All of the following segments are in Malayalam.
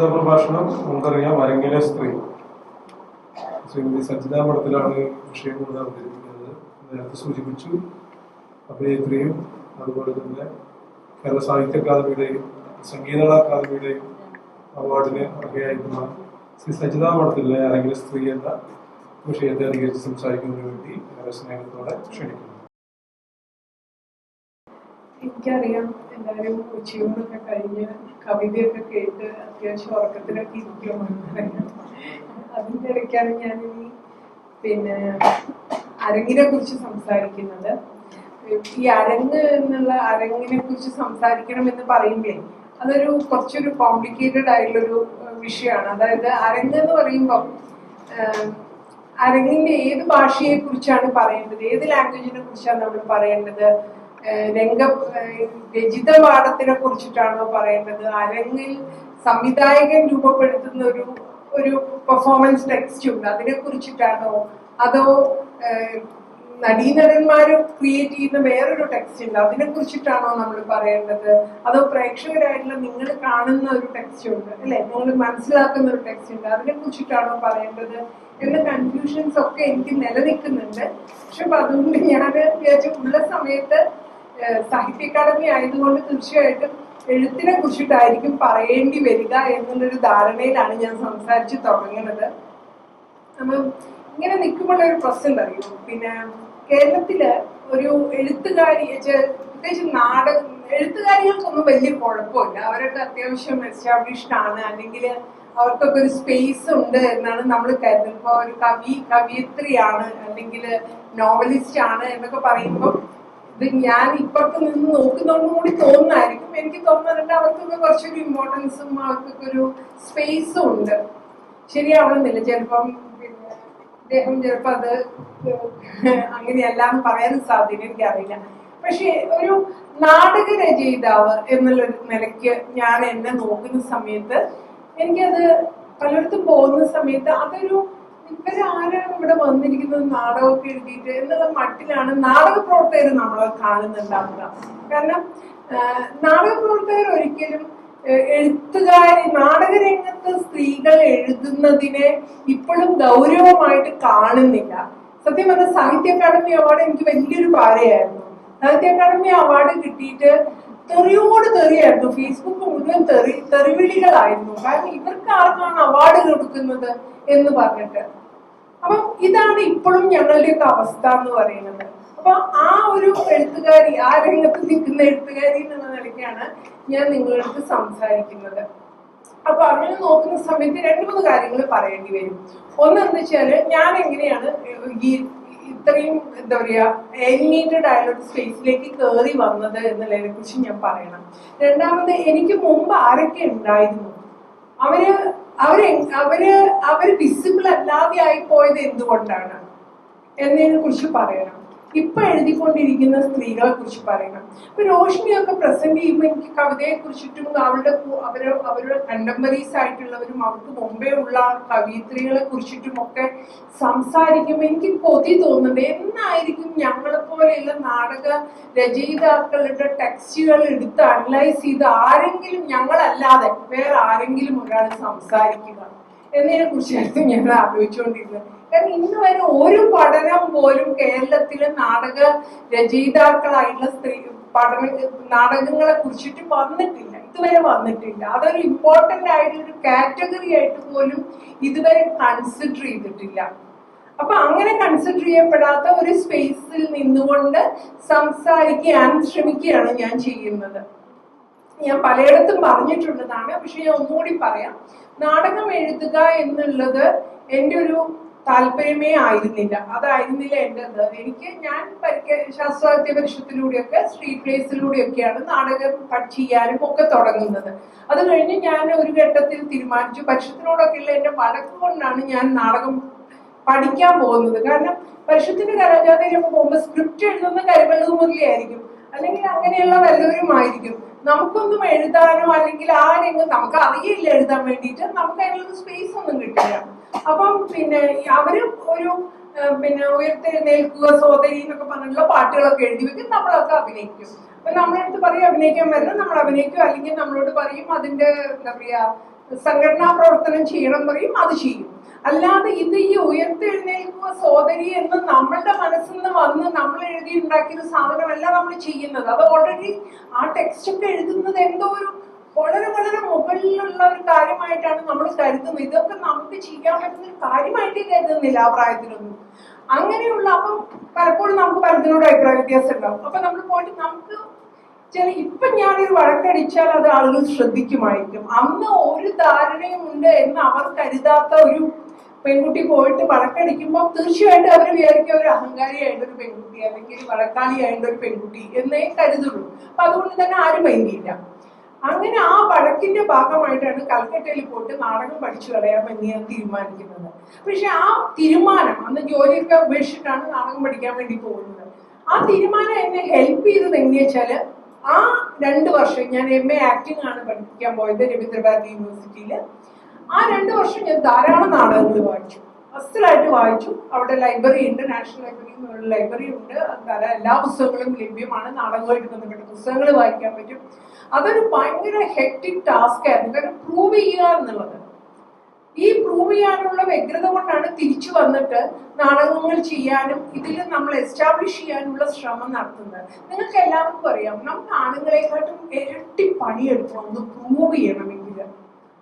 അടുത്ത പ്രഭാഷണം നമുക്കറിയാം അരങ്ങിലെ സ്ത്രീ. ശ്രീമതി സജിത മഠത്തിലാണ് വിഷയം കൊണ്ട് അവതരിപ്പിക്കുന്നത്. നേരത്തെ സൂചിപ്പിച്ചു, അഭിനേത്രിയും അതുപോലെ തന്നെ കേരള സാഹിത്യ അക്കാദമിയുടെയും സംഗീത അക്കാദമിയുടെയും അവാർഡിന് അർഹയായിരുന്ന ശ്രീ സജിത മഠത്തിലെ അരങ്ങിലെ സ്ത്രീ എന്ന വിഷയത്തെ അധികരിച്ച് സംസാരിക്കുന്നതിന് വേണ്ടി ഏറെ സ്നേഹത്തോടെ ക്ഷണിക്കുന്നു. എനിക്കറിയാം, എല്ലാവരും ഉച്ചയൂണൊക്കെ കഴിഞ്ഞ് കവിതയൊക്കെ കേട്ട് അത്യാവശ്യം ഉറക്കത്തിലൊക്കെ ഇരിക്കുമെന്നറിയാം. അതിൻ്റെ ഇടയ്ക്കാണ് ഞാനിനി അരങ്ങിനെ കുറിച്ച് സംസാരിക്കുന്നത്. ഈ അരങ്ങ് എന്നുള്ള അരങ്ങിനെ കുറിച്ച് സംസാരിക്കണം എന്ന് പറയുമ്പോഴേ അതൊരു കുറച്ചൊരു കോംപ്ലിക്കേറ്റഡ് ആയിട്ടുള്ളൊരു വിഷയമാണ്. അതായത് അരങ്ങ് എന്ന് പറയുമ്പം അരങ്ങിന്റെ ഏത് ഭാഷയെ കുറിച്ചാണ് പറയേണ്ടത്, ഏത് ലാംഗ്വേജിനെ കുറിച്ചാണ് നമ്മൾ പറയേണ്ടത്, രചിതപാഠത്തിനെ കുറിച്ചിട്ടാണോ പറയേണ്ടത്, അരങ്ങിൽ സംവിധായകൻ രൂപപ്പെടുത്തുന്ന ഒരു പെർഫോമൻസ് ടെക്സ്റ്റ് ഉണ്ട് അതിനെ കുറിച്ചിട്ടാണോ, അതോ നടീനടന്മാര് ക്രിയേറ്റ് ചെയ്യുന്ന വേറൊരു ടെക്സ്റ്റ് ഉണ്ട് അതിനെ കുറിച്ചിട്ടാണോ നമ്മൾ പറയേണ്ടത്, അതോ പ്രേക്ഷകരായിട്ടുള്ള നിങ്ങൾ കാണുന്ന ഒരു ടെക്സ്റ്റ് ഉണ്ട് അല്ലെ, നിങ്ങൾ മനസ്സിലാക്കുന്ന ഒരു ടെക്സ്റ്റ് ഉണ്ട് അതിനെ കുറിച്ചിട്ടാണോ പറയേണ്ടത് എന്ന കൺഫ്യൂഷൻസ് ഒക്കെ എനിക്ക് നിലനിൽക്കുന്നുണ്ട്. പക്ഷെ അതുകൊണ്ട് ഞാൻ വിചാരിച്ചു ഉള്ള സമയത്ത് സാഹിത്യ അക്കാദമി ആയതുകൊണ്ട് തീർച്ചയായിട്ടും എഴുത്തിനെ കുറിച്ചിട്ടായിരിക്കും പറയേണ്ടി വരിക എന്നുള്ളൊരു ധാരണയിലാണ് ഞാൻ സംസാരിച്ച് തുടങ്ങുന്നത്. അപ്പം ഇങ്ങനെ നിൽക്കുമ്പോഴൊരു പ്രശ്നം അറിയും. കേരളത്തില് ഒരു എഴുത്തുകാരി, പ്രത്യേകിച്ച് എഴുത്തുകാരികൾക്കൊന്നും വലിയ കുഴപ്പമില്ല, അവരൊക്കെ അത്യാവശ്യം എസ്റ്റാബ്ലിഷ്ഡ് ആണ്, അല്ലെങ്കിൽ അവർക്കൊക്കെ ഒരു സ്പേസ് ഉണ്ട് എന്നാണ് നമ്മൾ കരുതുന്നത്. ഇപ്പോൾ ഒരു കവിയത്രിയാണ് അല്ലെങ്കിൽ നോവലിസ്റ്റ് ആണ് എന്നൊക്കെ പറയുമ്പോൾ ഇത് ഞാൻ ഇപ്പുറത്ത് നിന്ന് നോക്കുന്നതോടും കൂടി തോന്നുന്നതായിരിക്കും. എനിക്ക് തോന്നുന്നുണ്ട് അവർക്കൊക്കെ കുറച്ചൊരു ഇമ്പോർട്ടൻസും അവർക്കൊക്കെ ഒരു സ്പേസും ഉണ്ട്. ശരിയാവണമെന്നില്ല, ചിലപ്പം അദ്ദേഹം ചിലപ്പോൾ അത് അങ്ങനെയല്ല എന്ന് പറയാൻ സാധ്യത എനിക്കറിയില്ല. പക്ഷെ ഒരു നാടക രചയിതാവ് എന്നുള്ളൊരു നിലയ്ക്ക് ഞാൻ എന്നെ നോക്കുന്ന സമയത്ത് എനിക്കത് പലയിടത്തും പോകുന്ന സമയത്ത് അതൊരു ഇവരാരാണ് ഇവിടെ വന്നിരിക്കുന്നത് നാടകമൊക്കെ എഴുതിയിട്ട് എന്നുള്ള മട്ടിലാണ് നാടക പ്രവർത്തകർ നമ്മളെ കാണുന്നുണ്ടാവുക. കാരണം നാടക പ്രവർത്തകർ ഒരിക്കലും നാടകരംഗത്ത് സ്ത്രീകൾ എഴുതുന്നതിനെ ഇപ്പോഴും ഗൗരവമായിട്ട് കാണുന്നില്ല. സത്യം പറഞ്ഞ സാഹിത്യ അക്കാദമി അവാർഡ് എനിക്ക് വലിയൊരു പാരയായിരുന്നു. സാഹിത്യ അക്കാദമി അവാർഡ് കിട്ടിയിട്ട് തെറിയോട് തെറിയായിരുന്നു, ഫേസ്ബുക്ക് മുഴുവൻ തെറിവിളികളായിരുന്നു. കാരണം ഇവർക്ക് ആർക്കാണ് അവാർഡ് കൊടുക്കുന്നത് എന്ന് പറഞ്ഞിട്ട്. അപ്പം ഇതാണ് ഇപ്പോഴും ഞങ്ങളുടെയൊക്കെ അവസ്ഥ എന്ന് പറയുന്നത്. അപ്പൊ ആ ഒരു എഴുത്തുകാരി, ആ രംഗത്ത് നിൽക്കുന്ന എഴുത്തുകാരി എന്നുള്ള നിലയ്ക്കാണ് ഞാൻ നിങ്ങളടുത്ത് സംസാരിക്കുന്നത്. അപ്പൊ അങ്ങനെ നോക്കുന്ന സമയത്ത് 2-3 കാര്യങ്ങൾ പറയേണ്ടി വരും. ഒന്നെന്താ വെച്ചാല് ഞാൻ എങ്ങനെയാണ് ഇത്രയും എന്താ പറയാ ഏലിനേറ്റഡ് ആയിട്ടുള്ള സ്പേസിലേക്ക് കയറി വന്നത് എന്നുള്ളതിനെ കുറിച്ച് ഞാൻ പറയണം. രണ്ടാമത് എനിക്ക് മുമ്പ് ആരൊക്കെ ഉണ്ടായിരുന്നു, അവര് വിസിബിൾ അല്ലാതെ ആയി പോയത് എന്തുകൊണ്ടാണ് എന്നതിനെ കുറിച്ച് പറയണം. ഇപ്പൊ എഴുതിക്കൊണ്ടിരിക്കുന്ന സ്ത്രീകളെ കുറിച്ച് പറയണം. ഇപ്പൊ രോഷിനിയൊക്കെ പ്രസന്റ് ചെയ്യുമ്പോൾ എനിക്ക് കവിതയെ കുറിച്ചിട്ടും അവരുടെ കണ്ടംപറീസ് ആയിട്ടുള്ളവരും അവർക്ക് മുമ്പേ ഉള്ള കവിയത്രികളെ കുറിച്ചിട്ടും ഒക്കെ സംസാരിക്കുമ്പോൾ എനിക്ക് കൊതി തോന്നുന്നുണ്ട്, എന്നായിരിക്കും ഞങ്ങളെപ്പോലെയുള്ള നാടക രചയിതാക്കളുടെ ടെക്സ്റ്റുകൾ എടുത്ത് അനലൈസ് ചെയ്ത് ആരെങ്കിലും ഞങ്ങളല്ലാതെ വേറെ ആരെങ്കിലും ഒരാൾ സംസാരിക്കുക എന്നതിനെ കുറിച്ചായിരുന്നു ഞാൻ ആലോചിച്ചുകൊണ്ടിരുന്നത്. കാരണം ഇന്ന് വരെ ഒരു പഠനം പോലും കേരളത്തിലെ നാടക രചയിതാക്കളായിട്ടുള്ള നാടകങ്ങളെ കുറിച്ചിട്ട് വന്നിട്ടില്ല, ഇതുവരെ വന്നിട്ടില്ല. അതൊരു ഇമ്പോർട്ടന്റ് ആയിട്ടുള്ളൊരു കാറ്റഗറി ആയിട്ട് പോലും ഇതുവരെ കൺസിഡർ ചെയ്തിട്ടില്ല. അപ്പൊ അങ്ങനെ കൺസിഡർ ചെയ്യപ്പെടാത്ത ഒരു സ്പേസിൽ നിന്നുകൊണ്ട് സംസാരിക്കാൻ ശ്രമിക്കുകയാണ് ഞാൻ ചെയ്യുന്നത്. ഞാൻ പലയിടത്തും പറഞ്ഞിട്ടുള്ളതാണ്, പക്ഷെ ഞാൻ ഒന്നുകൂടി പറയാം. നാടകം എഴുതുക എന്നുള്ളത് എൻ്റെ ഒരു താല്പര്യമേ ആയിരുന്നില്ല, അതായിരുന്നില്ല എൻ്റെ ഞാൻ ശാസ്ത്രാത്യ പരിഷത്തിലൂടെയൊക്കെ സ്ട്രീറ്റ് പ്ലേസിലൂടെയൊക്കെയാണ് നാടകം ചെയ്യാനും ഒക്കെ തുടങ്ങുന്നത്. അത് കഴിഞ്ഞ് ഞാൻ ഒരു ഘട്ടത്തിൽ തീരുമാനിച്ചു, പരിഷത്തിനോടൊക്കെയുള്ള എൻ്റെ വഴക്ക് കൊണ്ടാണ് ഞാൻ നാടകം പഠിക്കാൻ പോകുന്നത്. കാരണം പരിഷത്തിന്റെ കലാജാഥയിലൊക്കെ പോകുമ്പോൾ സ്ക്രിപ്റ്റ് എഴുതുന്ന കരിവള്ളൂർ മുരളിയായിരിക്കും, അല്ലെങ്കിൽ അങ്ങനെയുള്ള വല്ലവരുമായിരിക്കും. നമുക്കൊന്നും എഴുതാനോ അല്ലെങ്കിൽ ആ രംഗം നമുക്ക് അറിയില്ല എഴുതാൻ വേണ്ടിയിട്ട്, നമുക്ക് അതിനുള്ള സ്പേസ് ഒന്നും കിട്ടില്ല. അപ്പം അവര് ഒരു ഉയർത്തെഴുന്നേൽക്കുക സോദരി എന്നൊക്കെ പറഞ്ഞിട്ടുള്ള പാട്ടുകളൊക്കെ എഴുതി വെക്കും, നമ്മളൊക്കെ അഭിനയിക്കും. അപ്പൊ നമ്മളടുത്ത് പറയും അഭിനയിക്കാൻ വരണം, നമ്മൾ അഭിനയിക്കും. അല്ലെങ്കിൽ നമ്മളോട് പറയും അതിന്റെ എന്താ പറയാ സംഘടനാ പ്രവർത്തനം ചെയ്യണം പറയും, അത് ചെയ്യും. അല്ലാതെ ഇത് ഈ ഉയർത്തെഴുന്നേൽക്കുക സോദരി എന്ന് നമ്മളുടെ മനസ്സിൽ നിന്ന് വന്ന് നമ്മൾ എഴുതി ഉണ്ടാക്കിയ സാധനമല്ല നമ്മൾ ചെയ്യുന്നത്. അത് ഓൾറെഡി ആ ടെക്സ്റ്റ് ഒക്കെ എഴുതുന്നത് എന്തോ ഒരു വളരെ വളരെ മുകളിലുള്ള ഒരു കാര്യമായിട്ടാണ് നമ്മൾ കരുതുന്നത്. ഇതൊക്കെ നമുക്ക് ചെയ്യാൻ പറ്റുന്ന ഒരു കാര്യമായിട്ടേ കരുതുന്നില്ല ആ പ്രായത്തിലൊന്നും. അങ്ങനെയുള്ള അപ്പം പലപ്പോഴും നമുക്ക് പലതിനോട് അഭിപ്രായ വ്യത്യാസം ഉണ്ടാവും. അപ്പൊ നമ്മൾ പോയിട്ട് നമുക്ക് ഇപ്പൊ ഞാനൊരു വഴക്കടിച്ചാൽ അത് ആളുകൾ ശ്രദ്ധിക്കുമായിരിക്കും. അന്ന് ഒരു ധാരണയും ഉണ്ട് എന്ന് അവർ കരുതാത്ത ഒരു പെൺകുട്ടി പോയിട്ട് വഴക്കടിക്കുമ്പോൾ തീർച്ചയായിട്ടും അവർ വിചാരിക്കും ഒരു അഹങ്കാരിയായിട്ട് ഒരു പെൺകുട്ടി അല്ലെങ്കിൽ വഴക്കാളിയായിട്ട് ഒരു പെൺകുട്ടി എന്നേ കരുതുള്ളൂ. അപ്പൊ അതുകൊണ്ട് തന്നെ ആരും മൈൻഡില്ല. അങ്ങനെ ആ വഴക്കിന്റെ ഭാഗമായിട്ടാണ് കൽക്കട്ടയിൽ പോയിട്ട് നാടകം പഠിച്ചു കളയാമെന്ന് ഞാൻ തീരുമാനിക്കുന്നത്. പക്ഷെ ആ തീരുമാനം, അന്ന് ജോലിയൊക്കെ ഉപേക്ഷിച്ചിട്ടാണ് നാടകം പഠിക്കാൻ വേണ്ടി പോകുന്നത്. ആ തീരുമാനം എന്നെ ഹെൽപ്പ് ചെയ്തത് എങ്ങനെയാ വെച്ചാല്, ആ 2 വർഷം ഞാൻ MA ആക്ടിംഗ് ആണ് പഠിപ്പിക്കാൻ പോയത് രവീന്ദ്രഭാരതി യൂണിവേഴ്സിറ്റിയിൽ. ആ 2 വർഷം ഞാൻ ധാരാളം നാടകങ്ങൾ വായിച്ചു, അസലായിട്ട് വായിച്ചു. അവിടെ ലൈബ്രറി ഉണ്ട്, നാഷണൽ ലൈബ്രറി എന്നുള്ള ലൈബ്രറി ഉണ്ട്. എല്ലാ പുസ്തകങ്ങളും ലഭ്യമാണ്. നാടകമായിട്ട് ബന്ധപ്പെട്ട പുസ്തകങ്ങൾ വായിക്കാൻ പറ്റും. അതൊരു ഭയങ്കര ഹെക്ടിക് ടാസ്ക് ആയിരുന്നു. കാരണം പ്രൂവ് ചെയ്യുക എന്നുള്ളത്, ഈ പ്രൂവ് ചെയ്യാനുള്ള വ്യഗ്രത കൊണ്ടാണ് തിരിച്ചു വന്നിട്ട് നാടകങ്ങൾ ചെയ്യാനും ഇതിൽ നമ്മൾ എസ്റ്റാബ്ലിഷ് ചെയ്യാനുള്ള ശ്രമം നടത്തുന്നത്. നിങ്ങൾക്ക് എല്ലാവർക്കും അറിയാം, നമുക്ക് ആണുങ്ങളെക്കാട്ടും ഇരട്ടി പണിയെടുക്കണം ഒന്ന് പ്രൂവ് ചെയ്യണമെങ്കിൽ.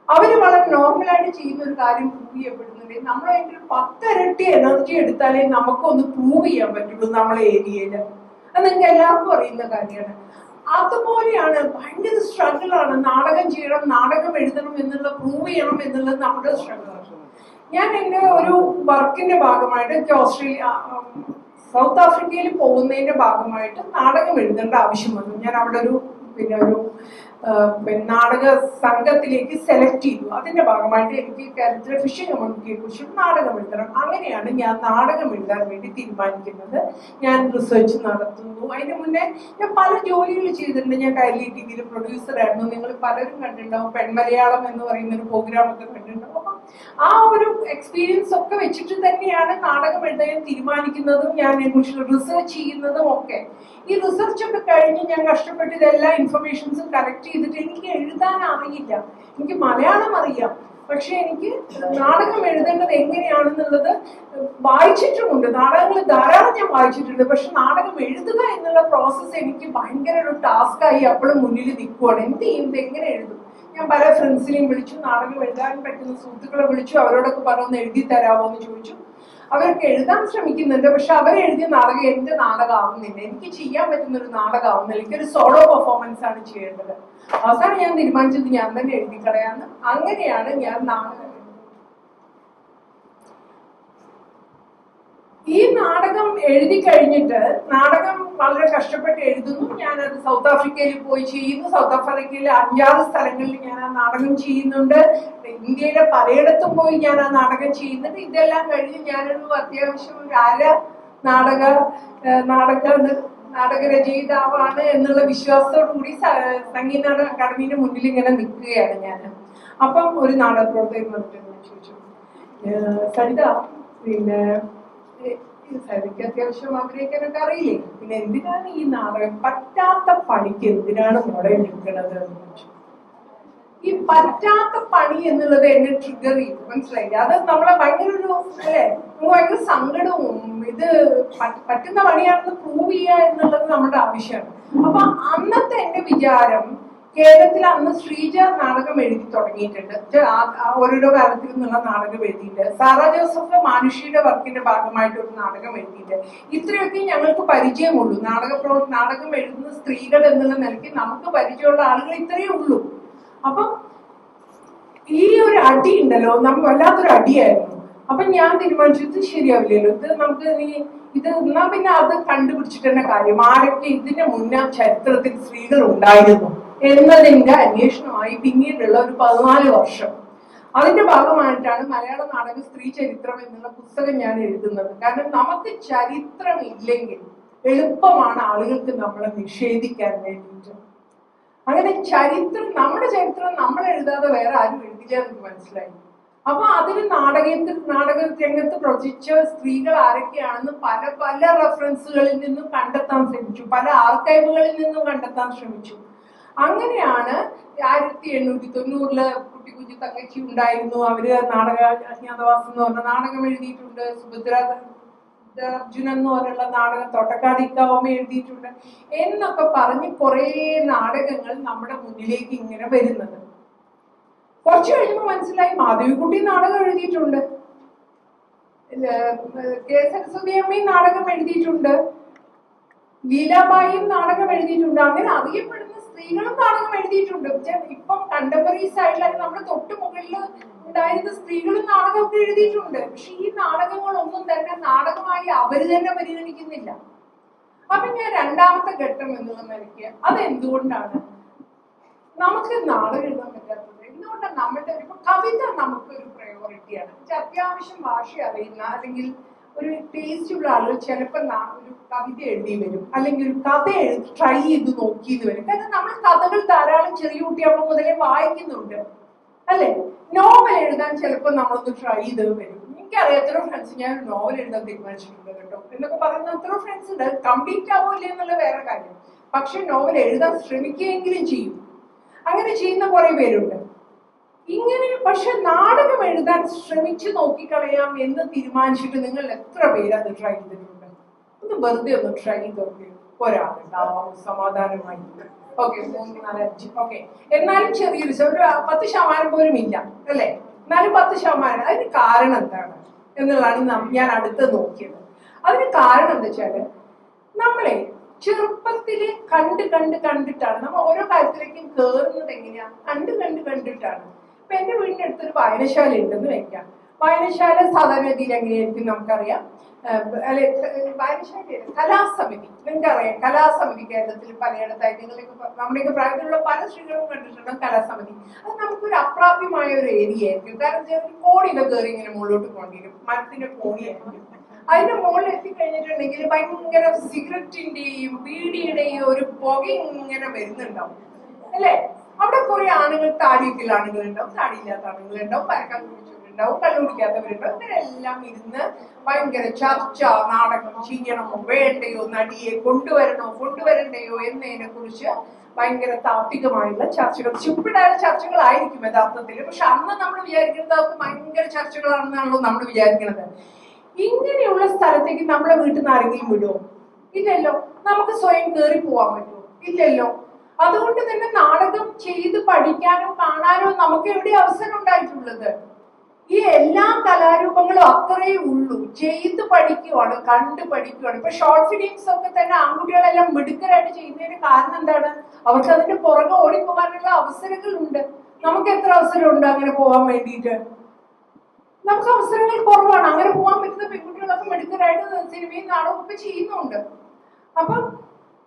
അവര് വളരെ നോർമലായിട്ട് ചെയ്യുന്ന ഒരു കാര്യം പ്രൂവ് ചെയ്യപ്പെടുന്നുണ്ടെങ്കിൽ നമ്മൾ അതിൻ്റെ ഒരു 10 ഇരട്ടി എനർജി എടുത്താലേ നമുക്കൊന്ന് പ്രൂവ് ചെയ്യാൻ പറ്റുള്ളൂ നമ്മളെ ഏരിയയിൽ. അത് നിങ്ങൾക്ക് എല്ലാവർക്കും അറിയുന്ന കാര്യമാണ്. അതുപോലെയാണ്, ഭയങ്കര സ്ട്രഗിളാണ്. നാടകം ചെയ്യണം, നാടകം എഴുതണം എന്നുള്ള, പ്രൂവ് ചെയ്യണം എന്നുള്ളത് നമ്മുടെ സ്ട്രഗിളാണ്. ഞാൻ എൻ്റെ ഒരു വർക്കിന്റെ ഭാഗമായിട്ട് സൗത്ത് ആഫ്രിക്കയിൽ പോകുന്നതിന്റെ ഭാഗമായിട്ട് നാടകം എഴുതേണ്ട ആവശ്യം വന്നു. ഞാൻ അവിടെ ഒരു നാടക സംഘത്തിലേക്ക് സെലക്ട് ചെയ്തു. അതിന്റെ ഭാഗമായിട്ട് എനിക്ക് കേരളത്തിലെ ഫിഷിംഗ് കമ്മ്യൂണിറ്റിയെ കുറിച്ച് നാടകം എഴുതണം. അങ്ങനെയാണ് ഞാൻ നാടകം എഴുതാൻ വേണ്ടി തീരുമാനിക്കുന്നത്. ഞാൻ റിസർച്ച് നടത്തുന്നു. അതിന് മുന്നേ ഞാൻ പല ജോലികൾ ചെയ്തിട്ടുണ്ട്. ഞാൻ കൈരളി TV പ്രൊഡ്യൂസർ ആയിരുന്നു. നിങ്ങൾ പലരും കണ്ടിട്ടുണ്ടാവും, പെൺമലയാളം എന്ന് പറയുന്ന ഒരു പ്രോഗ്രാം ഒക്കെ കണ്ടിട്ടുണ്ടാവും. അപ്പം ആ ഒരു എക്സ്പീരിയൻസ് ഒക്കെ വെച്ചിട്ട് തന്നെയാണ് നാടകം എഴുതാൻ തീരുമാനിക്കുന്നതും ഞാൻ അതിനെക്കുറിച്ച് റിസർച്ച് ചെയ്യുന്നതും ഒക്കെ. ഈ റിസർച്ച് ഒക്കെ കഴിഞ്ഞ് ഞാൻ കഷ്ടപ്പെട്ട് ഇതെല്ലാം ഇൻഫർമേഷൻസും കളക്ട് ചെയ്തിട്ട് എനിക്ക് എഴുതാൻ അറിയില്ല. എനിക്ക് മലയാളം അറിയാം, പക്ഷെ എനിക്ക് നാടകം എഴുതേണ്ടത് എങ്ങനെയാണെന്നുള്ളത് വായിച്ചിട്ടുമുണ്ട്. നാടകങ്ങൾ ധാരാളം ഞാൻ വായിച്ചിട്ടുണ്ട്. പക്ഷെ നാടകം എഴുതുക എന്നുള്ള പ്രോസസ്സ് എനിക്ക് ഭയങ്കര ഒരു ടാസ്കായി അപ്പോഴും മുന്നിൽ നിൽക്കുവാണ്. എന്ത് ചെയ്യുന്നത്, എങ്ങനെ എഴുതും? ഞാൻ പല ഫ്രണ്ട്സിനെയും വിളിച്ചു, നാടകം എഴുതാൻ പറ്റുന്ന സുഹൃത്തുക്കളെ വിളിച്ചു. അവരോടൊക്കെ പറഞ്ഞൊന്ന് എഴുതി തരാമോ എന്ന് ചോദിച്ചു. അവരൊക്കെ എഴുതാൻ ശ്രമിക്കുന്നുണ്ട്, പക്ഷെ അവരെഴുതിയ നാടകം എന്റെ നാടകമാവുന്നില്ല. എനിക്ക് ചെയ്യാൻ പറ്റുന്ന ഒരു നാടകമാവുന്നില്ല. എനിക്കൊരു സോളോ പെർഫോമൻസ് ആണ് ചെയ്യേണ്ടത്. അവസാനം ഞാൻ തീരുമാനിച്ചത് ഞാൻ തന്നെ എഴുതി കളയാന്ന്. അങ്ങനെയാണ് ഞാൻ നാടകം. ഈ നാടകം എഴുതി കഴിഞ്ഞിട്ട്, നാടകം വളരെ കഷ്ടപ്പെട്ട് എഴുതുന്നു. ഞാനത് സൗത്ത് ആഫ്രിക്കയിൽ പോയി ചെയ്യുന്നു. സൗത്ത് ആഫ്രിക്കയിലെ 5-6 സ്ഥലങ്ങളിൽ ഞാൻ ആ നാടകം ചെയ്യുന്നുണ്ട്. ഇന്ത്യയിലെ പലയിടത്തും പോയി ഞാൻ ആ നാടകം ചെയ്യുന്നുണ്ട്. ഇതെല്ലാം കഴിഞ്ഞ് ഞാനൊരു അത്യാവശ്യം ഒരു നാടകരചയിതാവാണ് എന്നുള്ള വിശ്വാസത്തോടു കൂടി സംഗീത നാടക അക്കാദമിയുടെ മുന്നിൽ ഇങ്ങനെ നിൽക്കുകയാണ് ഞാൻ. അപ്പം ഒരു നാടക പ്രവർത്തകൻ വന്നിട്ട് ചോദിച്ചു, സരിത, പിന്നെ സരിക്ക് അത്യാവശ്യം അഭിനയിക്കാനൊക്കെ അറിയില്ലേ, പിന്നെ എന്തിനാണ് ഈ നാടകം, പറ്റാത്ത പണിക്ക് എന്തിനാണ് മോളെ നിൽക്കണത് എന്ന് ചോദിച്ചു. ഈ പറ്റാത്ത പണി എന്നുള്ളത് എന്നെ ട്രിഗർ ചെയ്തു, മനസ്സിലായില്ലേ? അത് നമ്മളെ ഭയങ്കര ഒരു അല്ലേ, ഭയങ്കര സങ്കടവും, ഇത് പറ്റുന്ന പണിയാണെന്ന് പ്രൂവ് ചെയ്യുക എന്നുള്ളത് നമ്മുടെ ആവശ്യമാണ്. അപ്പൊ അന്നത്തെ എന്റെ വിചാരം, കേരളത്തിൽ അന്ന് ശ്രീജ നാടകം എഴുതി തുടങ്ങിയിട്ടുണ്ട്, ഓരോരോ കാലത്തിൽ നിന്നുള്ള നാടകം എഴുതിയിട്ട്. സാറ ജോസഫ് മാനുഷിയുടെ വർക്കിന്റെ ഭാഗമായിട്ട് ഒരു നാടകം എഴുതിയിട്ട്. ഇത്രയൊക്കെ ഞങ്ങൾക്ക് പരിചയമുള്ളൂ. നാടകം എഴുതുന്ന സ്ത്രീകൾ എന്നുള്ള നിലയ്ക്ക് നമുക്ക് പരിചയമുള്ള ആളുകൾ ഇത്രയേ ഉള്ളൂ. അപ്പം ഈ ഒരു അടി ഉണ്ടല്ലോ, നമുക്ക് വല്ലാത്തൊരു അടിയായിരുന്നു. അപ്പൊ ഞാൻ തീരുമാനിച്ചു, ഇത് ശരിയാവില്ലല്ലോ, ഇത് നമുക്ക് എന്നാ പിന്നെ അത് കണ്ടുപിടിച്ചിട്ട് തന്നെ കാര്യം, ആരൊക്കെ ഇതിന്റെ മുന്നേ ചരിത്രത്തിൽ സ്ത്രീകൾ ഉണ്ടായിരുന്നു എന്നതിന്റെ അന്വേഷണമായി പിന്നീടുള്ള ഒരു 14 വർഷം. അതിന്റെ ഭാഗമായിട്ടാണ് മലയാള നാടക സ്ത്രീ ചരിത്രം എന്നുള്ള പുസ്തകം ഞാൻ എഴുതുന്നത്. കാരണം നമുക്ക് ചരിത്രം ഇല്ലെങ്കിൽ എളുപ്പമാണ് ആളുകൾക്ക് നമ്മളെ നിഷേധിക്കാൻ വേണ്ടിയിട്ട്. അങ്ങനെ നമ്മുടെ ചരിത്രം നമ്മൾ എഴുതാതെ വേറെ ആരും എഴുതില്ല എന്ന് മനസ്സിലായി. അപ്പൊ അതിന് നാടക രംഗത്ത് പ്രചരിച്ച സ്ത്രീകൾ ആരൊക്കെയാണെന്ന് പല റെഫറൻസുകളിൽ നിന്നും കണ്ടെത്താൻ ശ്രമിച്ചു, പല ആർക്കൈവുകളിൽ നിന്നും കണ്ടെത്താൻ ശ്രമിച്ചു. അങ്ങനെയാണ് 1890 കുട്ടി കുഞ്ഞു തങ്കച്ചി ഉണ്ടായിരുന്നു. അവര് നാടക അജ്ഞാതവാസം എന്ന് പറഞ്ഞ നാടകം എഴുതിയിട്ടുണ്ട്. അർജുനൻ എന്ന് പറഞ്ഞുള്ള നാടകം തോട്ടക്കാട് ഇക്കാവമ്മ എഴുതിയിട്ടുണ്ട് എന്നൊക്കെ പറഞ്ഞ് കുറെ നാടകങ്ങൾ നമ്മുടെ മുന്നിലേക്ക് ഇങ്ങനെ വരുന്നത്. കുറച്ചു കഴിയുമ്പോൾ മനസ്സിലായി മാധവിക്കുട്ടി നാടകം എഴുതിയിട്ടുണ്ട്, കെ സരസ്വതി അമ്മയും നാടകം എഴുതിയിട്ടുണ്ട്, ലീലാബായിയും നാടകം എഴുതിയിട്ടുണ്ട്. അങ്ങനെ അറിയപ്പെടുന്ന സ്ത്രീകളും നാടകം എഴുതിയിട്ടുണ്ട്. ഇപ്പം കണ്ടംപററീസ് ആയിട്ടുള്ള നമ്മുടെ തൊട്ട് മുകളിൽ ഉണ്ടായിരുന്ന സ്ത്രീകളും നാടകമൊക്കെ എഴുതിയിട്ടുണ്ട്. പക്ഷെ ഈ നാടകങ്ങളൊന്നും തന്നെ നാടകമായി അവര് തന്നെ പരിഗണിക്കുന്നില്ല. അപ്പൊ ഞാൻ രണ്ടാമത്തെ ഘട്ടം എന്നുള്ള നിലയ്ക്ക് അതെന്തുകൊണ്ടാണ് നമുക്ക് നാടകം എഴുതാൻ പറ്റാത്തത്? എന്തുകൊണ്ടാണ് നമ്മളുടെ ഇപ്പൊ കവിത നമുക്കൊരു പ്രയോറിറ്റിയാണ്. അത്യാവശ്യം ഭാഷ അറിയുന്ന അല്ലെങ്കിൽ ഒരു ടേസ്റ്റ് ഉള്ള ആളുകൾ ചിലപ്പോൾ ഒരു കവിത എഴുതി വരും, അല്ലെങ്കിൽ ഒരു കഥ ട്രൈ ചെയ്ത് നോക്കിയെന്ന് വരും. കാരണം നമ്മൾ കഥകൾ ധാരാളം ചെറിയ കുട്ടിയാകുമ്പോൾ മുതലേ വായിക്കുന്നുണ്ട് അല്ലെ. നോവൽ എഴുതാൻ ചിലപ്പോൾ നമ്മളൊന്ന് ട്രൈ ചെയ്ത് വരും. എനിക്കറിയാം എത്രയോ ഫ്രണ്ട്സ് ഞാൻ നോവൽ എഴുതാൻ തീരുമാനിച്ചിട്ടുണ്ട് കേട്ടോ എന്നൊക്കെ പറയുന്ന എത്രയോ ഫ്രണ്ട്സ് ഉണ്ട്. കംപ്ലീറ്റ് ആവില്ല എന്നുള്ള വേറെ കാര്യം. പക്ഷെ നോവൽ എഴുതാൻ ശ്രമിക്കുകയെങ്കിലും ചെയ്യും. അങ്ങനെ ചെയ്യുന്ന കുറെ പേരുണ്ട്. ഇങ്ങനെ പക്ഷെ നാടകം എഴുതാൻ ശ്രമിച്ചു നോക്കിക്കളയാം എന്ന് തീരുമാനിച്ചിട്ട് നിങ്ങൾ എത്ര പേര് അത് ട്രൈ ചെയ്തിട്ടുണ്ട്? ഒന്ന് വെറുതെ ഒന്ന് ട്രൈ ചെയ്ത് നോക്കി. ഒരാളുണ്ടാവും സമാധാനമായി. ഓക്കെ 3, 4, 5. ഓക്കെ, എന്നാലും ചെറിയൊരു ഒരു 10% പോലും ഇല്ല അല്ലെ. എന്നാലും 10%. അതിന് കാരണം എന്താണ് എന്നുള്ളതാണ് ഞാൻ അടുത്ത് നോക്കിയത്. അതിന് കാരണം എന്താ വെച്ചാല് നമ്മളെ ചെറുപ്പത്തില് കണ്ടിട്ടാണ് നമ്മൾ ഓരോ കാര്യത്തിലേക്കും കേറുന്നത്. എങ്ങനെയാ? കണ്ടിട്ടാണ്. ഇപ്പൊ എന്റെ വീടിന്റെ അടുത്തൊരു വായനശാല ഉണ്ടെന്ന് വെക്കാം. വായനശാല സാധാരണഗതിയിൽ എങ്ങനെയായിരിക്കും നമുക്കറിയാം. അല്ലെ, വായനശാല കലാസമിതി നിങ്ങൾക്കറിയാം. കലാസമിതി കേരളത്തിൽ പലയിടത്തായി നിങ്ങളൊക്കെ നമ്മുടെയൊക്കെ പ്രായത്തിലുള്ള പല സ്ത്രീകളും കണ്ടിട്ടുണ്ടോ കലാസമിതി. അത് നമുക്കൊരു അപ്രാപ്യമായ ഒരു ഏരിയ ആയിരിക്കും. കാരണം ഒരു കോണിയിലോ കയറി ഇങ്ങനെ മുകളിലോട്ട് പോകേണ്ടി വരും. മരത്തിന്റെ കോണിയായിരിക്കും. അതിന്റെ മുകളിൽ എത്തിക്കഴിഞ്ഞിട്ടുണ്ടെങ്കിൽ ഭയങ്കര സിഗരറ്റിന്റെയും ബീഡിയുടെയും ഒരു പുക ഇങ്ങനെ വരുന്നുണ്ടാവും അല്ലെ. അവിടെ കുറെ ആണുങ്ങൾ, താടിയൊക്കെയുള്ള ആണുങ്ങളുണ്ടാവും, താടിയില്ലാത്ത ആണുങ്ങളുണ്ടാവും, പരക്കാൻ കുടിച്ചവരുണ്ടാവും, കള്ളുകുടിക്കാത്തവരുണ്ടാവും. ഇവരെല്ലാം ഇരുന്ന് ഭയങ്കര ചർച്ച, നാടകം ചെയ്യണമോ വേണ്ടയോ, നടിയെ കൊണ്ടുവരണ്ടയോ എന്നതിനെ കുറിച്ച് ഭയങ്കര താത്വികമായുള്ള ചർച്ചകൾ, ചുപ്പിടായ ചർച്ചകളായിരിക്കും യഥാർത്ഥത്തിൽ. പക്ഷെ അന്ന് നമ്മൾ വിചാരിക്കുന്നത് അവർക്ക് ഭയങ്കര ചർച്ചകളാണെന്നാണല്ലോ നമ്മൾ വിചാരിക്കുന്നത്. ഇങ്ങനെയുള്ള സ്ഥലത്തേക്ക് നമ്മളെ വീട്ടിൽ നിന്ന് ആരെങ്കിലും വിടുമോ? ഇല്ലല്ലോ. നമുക്ക് സ്വയം കയറി പോവാൻ പറ്റുമോ? ഇല്ലല്ലോ. അതുകൊണ്ട് തന്നെ നാടകം ചെയ്ത് പഠിക്കാനോ കാണാനോ നമുക്ക് എവിടെ അവസരം ഉണ്ടായിട്ടുള്ളത്? ഈ എല്ലാ കലാരൂപങ്ങളും അത്രയേ ഉള്ളൂ. ചെയ്ത് പഠിക്കുവാണ്, കണ്ട് പഠിക്കുവാണ്. ഇപ്പൊ ഷോർട്ട് ഫിലിംസ് ഒക്കെ തന്നെ ആൺകുട്ടികളെല്ലാം മിടുക്കരായിട്ട് ചെയ്യുന്നതിന് കാരണം എന്താണ്? അവർക്ക് അതിന്റെ പുറകെ ഓടിപ്പോകാനുള്ള അവസരങ്ങളുണ്ട്. നമുക്ക് എത്ര അവസരമുണ്ട് അങ്ങനെ പോകാൻ വേണ്ടിയിട്ട്? നമുക്ക് അവസരങ്ങൾ കുറവാണ്. അങ്ങനെ പോകാൻ പറ്റുന്ന പെൺകുട്ടികളൊക്കെ മിടുക്കരായിട്ട് സിനിമയും നാടകവും ഒക്കെ ചെയ്യുന്നുണ്ട്. അപ്പം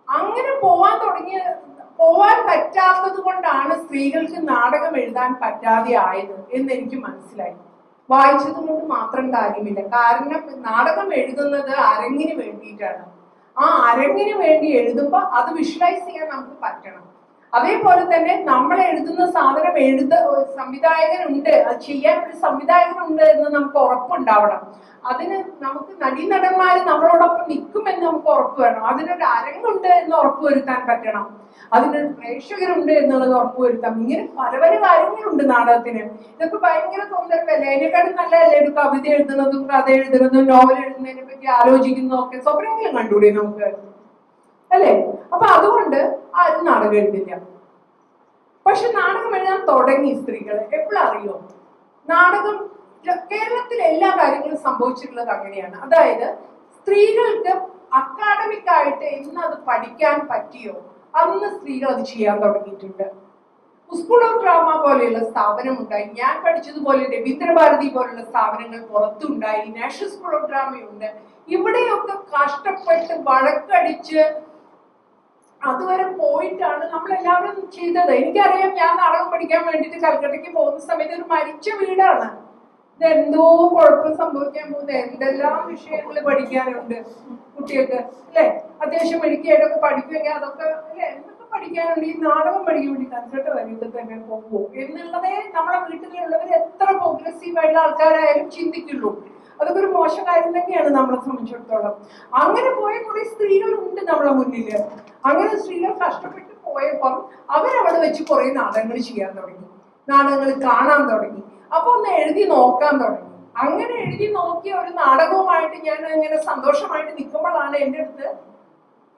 അങ്ങനെ പോവാൻ പറ്റാത്തത് കൊണ്ടാണ് സ്ത്രീകൾക്ക് നാടകം എഴുതാൻ പറ്റാതെ ആയത് എന്ന് എനിക്ക് മനസ്സിലായി. വായിച്ചത് കൊണ്ട് മാത്രം കാര്യമില്ല. കാരണം നാടകം എഴുതുന്നത് അരങ്ങിന് വേണ്ടിയിട്ടാണ്. ആ അരങ്ങിന് വേണ്ടി എഴുതുമ്പോ അത് വിഷ്വലൈസ് ചെയ്യാൻ നമുക്ക് പറ്റണം. അതേപോലെ തന്നെ നമ്മൾ എഴുതുന്ന സാധനം സംവിധായകനുണ്ട്, അത് ചെയ്യാൻ ഒരു സംവിധായകനുണ്ട് എന്ന് നമുക്ക് ഉറപ്പുണ്ടാവണം. അതിന് നമുക്ക് നടീനടന്മാര് നമ്മളോടൊപ്പം നിൽക്കുമെന്ന് നമുക്ക് ഉറപ്പ് വേണം. അതിനൊരു അരങ്ങുണ്ട് എന്ന് ഉറപ്പുവരുത്താൻ പറ്റണം. അതിനൊരു പ്രേക്ഷകരുണ്ട് എന്നുള്ളത് ഉറപ്പുവരുത്താം. ഇങ്ങനെ പല പല കാര്യങ്ങളുണ്ട് നാടകത്തിന്. ഇതൊക്കെ ഭയങ്കര തോന്നലല്ലേ? അതിനെക്കാളും നല്ലതല്ലേ ഒരു കവിത എഴുതുന്നതും കഥ എഴുതുന്നതും നോവൽ എഴുതുന്നതിനെ പറ്റി ആലോചിക്കുന്നതും ഒക്കെ? സ്വപ്നങ്ങളും കണ്ടുകൂടെ നമുക്ക് അല്ലെ? അപ്പൊ അതുകൊണ്ട് ആരും നാടകം എഴുതില്ല. പക്ഷെ നാടകം എഴുതാൻ തുടങ്ങി സ്ത്രീകൾ എപ്പോഴറിയോ? നാടകം കേരളത്തിൽ എല്ലാ കാര്യങ്ങളും സംഭവിച്ചിട്ടുള്ളത് അങ്ങനെയാണ്. അതായത് സ്ത്രീകൾക്ക് അക്കാഡമിക് ആയിട്ട് ഇന്ന് അത് പഠിക്കാൻ പറ്റിയോ അന്ന് സ്ത്രീകൾ അത് ചെയ്യാൻ തുടങ്ങിയിട്ടുണ്ട്. സ്കൂൾ ഓഫ് ഡ്രാമ പോലെയുള്ള സ്ഥാപനം ഉണ്ടായി. ഞാൻ പഠിച്ചതുപോലെ രവീന്ദ്രഭാരതി പോലുള്ള സ്ഥാപനങ്ങൾ പുറത്തുണ്ടായി. നാഷണൽ സ്കൂൾ ഓഫ് ഡ്രാമയുണ്ട്. ഇവിടെയൊക്കെ കഷ്ടപ്പെട്ട് വഴക്കടിച്ച് അതുവരെ പോയിട്ടാണ് നമ്മളെല്ലാവരും ചെയ്തത്. എനിക്കറിയാം, ഞാൻ നാടകം പഠിക്കാൻ വേണ്ടിയിട്ട് കൽക്കട്ടയ്ക്ക് പോകുന്ന സമയത്ത് ഒരു മരിച്ച വീടാണ്. ഇതെന്തോ കുഴപ്പം സംഭവിക്കാൻ പോകുന്നത്. എന്തെല്ലാം വിഷയങ്ങൾ പഠിക്കാനുണ്ട് കുട്ടികൾക്ക് അല്ലെ. അത്യാവശ്യം മെഡിക്കലായിട്ടൊക്കെ പഠിക്കുമെങ്കിൽ അതൊക്കെ അല്ലെ എന്തൊക്കെ പഠിക്കാനുണ്ട്. ഈ നാടകം പഠിക്കാൻ വേണ്ടി കൽക്കട്ട വരെ തന്നെ പോകുമോ എന്നുള്ളതേ നമ്മളെ വീട്ടിലുള്ളവർ എത്ര പ്രോഗ്രസീവ് ആയിട്ടുള്ള ആൾക്കാരായാലും ചിന്തിക്കുള്ളൂ. അതൊക്കെ ഒരു മോശം കാര്യം തന്നെയാണ് നമ്മളെ സംബന്ധിച്ചിടത്തോളം. അങ്ങനെ പോയ കുറെ സ്ത്രീകളുണ്ട് നമ്മളെ മുന്നില്. അങ്ങനെ സ്ത്രീകൾ കഷ്ടപ്പെട്ട് പോയപ്പം അവരവിടെ വെച്ച് കുറെ നാടകങ്ങൾ ചെയ്യാൻ തുടങ്ങി, നാടകങ്ങൾ കാണാൻ തുടങ്ങി. അപ്പൊ ഒന്ന് എഴുതി നോക്കാൻ തുടങ്ങി. അങ്ങനെ എഴുതി നോക്കിയ ഒരു നാടകവുമായിട്ട് ഞാൻ ഇങ്ങനെ സന്തോഷമായിട്ട് നിൽക്കുമ്പോഴാണ് എൻ്റെ അടുത്ത്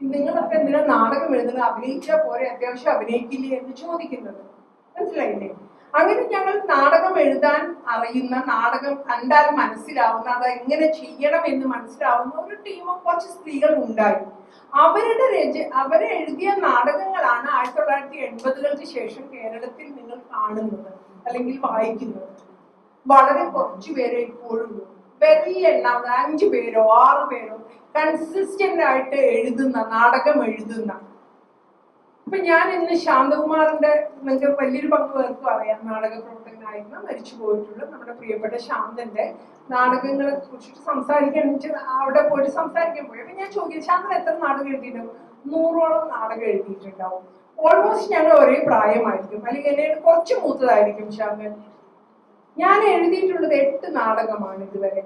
നിങ്ങളൊക്കെ എന്തിനാ നാടകം എഴുതുന്നത്, അഭിനയിച്ചാൽ പോരെ, അത്യാവശ്യം അഭിനയിക്കില്ലേ എന്ന് ചോദിക്കുന്നത്. മനസ്സിലായില്ലേ? അങ്ങനെ ഞങ്ങൾ നാടകം എഴുതാൻ അറിയുന്ന, നാടകം കണ്ടാൽ മനസ്സിലാവുന്ന, അത് എങ്ങനെ ചെയ്യണം എന്ന് മനസ്സിലാവുന്ന ഒരു ടീം കുറച്ച് സ്ത്രീകൾ ഉണ്ടായി. അവരെ എഴുതിയ നാടകങ്ങളാണ് 1980-കൾക്ക് ശേഷം കേരളത്തിൽ നിങ്ങൾ കാണുന്നത് അല്ലെങ്കിൽ വായിക്കുന്നത്. വളരെ കുറച്ചു പേരെ ഇപ്പോഴും, വലിയ എണ്ണം, 5 പേരോ 6 പേരോ കൺസിസ്റ്റന്റ് ആയിട്ട് എഴുതുന്ന, നാടകം എഴുതുന്ന. ഇപ്പൊ ഞാൻ ഇന്ന് ശാന്തകുമാറിന്റെ, നിങ്ങൾക്ക് വലിയൊരു പങ്ക് പേർക്കും അറിയാം, നാടക പ്രവർത്തകനായിരുന്ന മരിച്ചു പോയിട്ടുള്ള നമ്മുടെ പ്രിയപ്പെട്ട ശാന്തന്റെ നാടകങ്ങളെ കുറിച്ചിട്ട് സംസാരിക്കാൻ അവിടെ പോയിട്ട് സംസാരിക്കാൻ പോയി. അപ്പൊ ഞാൻ ചോദിക്കും, ശാന്തൻ എത്ര നാടകം എഴുതിയിട്ടുണ്ടാവും? 100ഓളം നാടകം എഴുതിയിട്ടുണ്ടാവും. ഓൾമോസ്റ്റ് ഞങ്ങൾ ഒരേ പ്രായമായിരിക്കും, അല്ലെങ്കിൽ എന്നെ കുറച്ച് മൂത്തതായിരിക്കും ശാന്തൻ. ഞാൻ എഴുതിയിട്ടുള്ളത് 8 നാടകമാണ് ഇതുവരെ.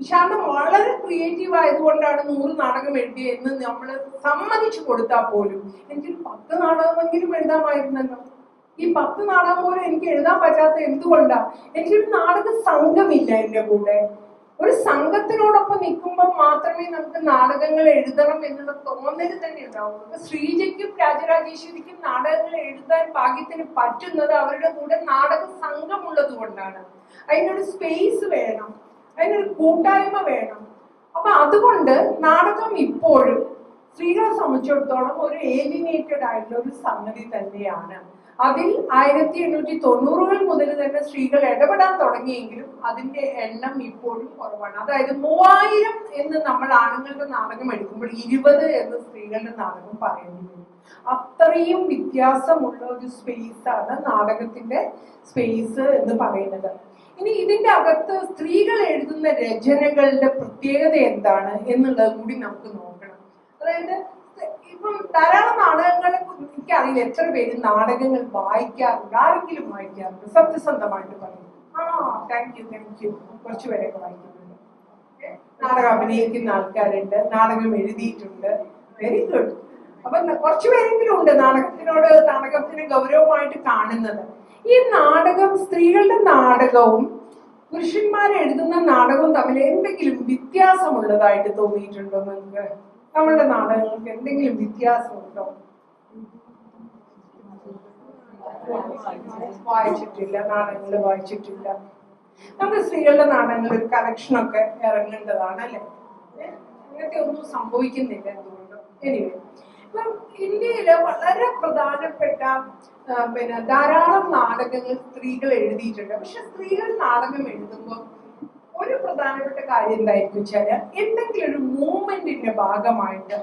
ശാന്തൻ വളരെ ക്രിയേറ്റീവ് ആയതുകൊണ്ടാണ് 100 നാടകം എഴുതിയെന്ന് നമ്മൾ സമ്മതിച്ചു കൊടുത്താൽ പോലും എനിക്കൊരു 10 നാടകമെങ്കിലും എഴുതാമായിരുന്നല്ലോ. ഈ 10 നാടകം പോലും എനിക്ക് എഴുതാൻ പറ്റാത്ത എന്തുകൊണ്ടാ? എനിക്കൊരു നാടക സംഘമില്ല എൻ്റെ കൂടെ. ഒരു സംഘത്തിനോടൊപ്പം നിൽക്കുമ്പോൾ മാത്രമേ നമുക്ക് നാടകങ്ങൾ എഴുതണം എന്നുള്ള തോന്നൽ തന്നെ ഉണ്ടാവുള്ളൂ. അപ്പൊ ശ്രീജയ്ക്കും രാജരാജേശ്വരിക്കും നാടകങ്ങൾ എഴുതാൻ ഭാഗ്യത്തിന് പറ്റുന്നത് അവരുടെ കൂടെ നാടക സംഘമുള്ളത് കൊണ്ടാണ്. അതിനൊരു സ്പേസ് വേണം, അതിനൊരു കൂട്ടായ്മ വേണം. അപ്പൊ അതുകൊണ്ട് നാടകം ഇപ്പോഴും സ്ത്രീകളെ സംബന്ധിച്ചിടത്തോളം ഒരു ഏലിനേറ്റഡ് ആയിട്ടുള്ള ഒരു സംഗതി തന്നെയാണ്. അതിൽ 1890-കൾ മുതൽ തന്നെ സ്ത്രീകൾ ഇടപെടാൻ തുടങ്ങിയെങ്കിലും അതിന്റെ എണ്ണം ഇപ്പോഴും കുറവാണ്. അതായത് 3000 എന്ന് നമ്മൾ ആണുങ്ങളുടെ നാടകം എടുക്കുമ്പോൾ 20 എന്ന് സ്ത്രീകളുടെ നാടകം പറയേണ്ടി വരും. അത്രയും വ്യത്യാസമുള്ള ഒരു സ്പേസാണ് നാടകത്തിന്റെ സ്പേസ് എന്ന് പറയുന്നത്. ഇനി ഇതിന്റെ അകത്ത് സ്ത്രീകൾ എഴുതുന്ന രചനകളുടെ പ്രത്യേകത എന്താണ് എന്നുള്ളത് കൂടി നമുക്ക് നോക്കണം. അതായത് ഇപ്പം ധാരാളം നാടകങ്ങളെ എനിക്കറിയില്ല എത്ര പേര് നാടകങ്ങൾ വായിക്കാറുണ്ട്. ആരെങ്കിലും വായിക്കാറുണ്ട്? സത്യസന്ധമായിട്ട് പറയും. താങ്ക് യു കുറച്ചു പേരൊക്കെ വായിക്കുന്നുണ്ട്. നാടകം അഭിനയിക്കുന്ന ആൾക്കാരുണ്ട്, നാടകം എഴുതിയിട്ടുണ്ട്. Very good. അപ്പൊ കുറച്ചു പേരെങ്കിലും ഉണ്ട് നാടകത്തിനെ ഗൗരവമായിട്ട് കാണുന്നത്. ഈ നാടകം, സ്ത്രീകളുടെ നാടകവും പുരുഷന്മാർ എഴുതുന്ന നാടകവും തമ്മിൽ എന്തെങ്കിലും വ്യത്യാസമുള്ളതായിട്ട് തോന്നിയിട്ടുണ്ടോ നിങ്ങൾക്ക്? നമ്മളുടെ നാടകങ്ങൾക്ക് എന്തെങ്കിലും വ്യത്യാസമുണ്ടോ? വായിച്ചിട്ടില്ല, നാടകങ്ങൾ വായിച്ചിട്ടില്ല. നമ്മുടെ സ്ത്രീകളുടെ നാടകങ്ങൾ ഒരു കളക്ഷനൊക്കെ ഇറങ്ങേണ്ടതാണ് അല്ലെ? അങ്ങനത്തെ ഒന്നും സംഭവിക്കുന്നില്ല എന്തുകൊണ്ടോ. എനിവേ, ഇപ്പം ഇന്ത്യയില് വളരെ പ്രധാനപ്പെട്ട ധാരാളം നാടകങ്ങൾ സ്ത്രീകൾ എഴുതിയിട്ടുണ്ട്. പക്ഷെ സ്ത്രീകൾ നാടകം എഴുതുമ്പോൾ ഒരു പ്രധാനപ്പെട്ട കാര്യം എന്തായിരിക്കും വെച്ചാല് എന്തെങ്കിലും ഒരു മൂവ്മെന്റിന്റെ ഭാഗമായിട്ട്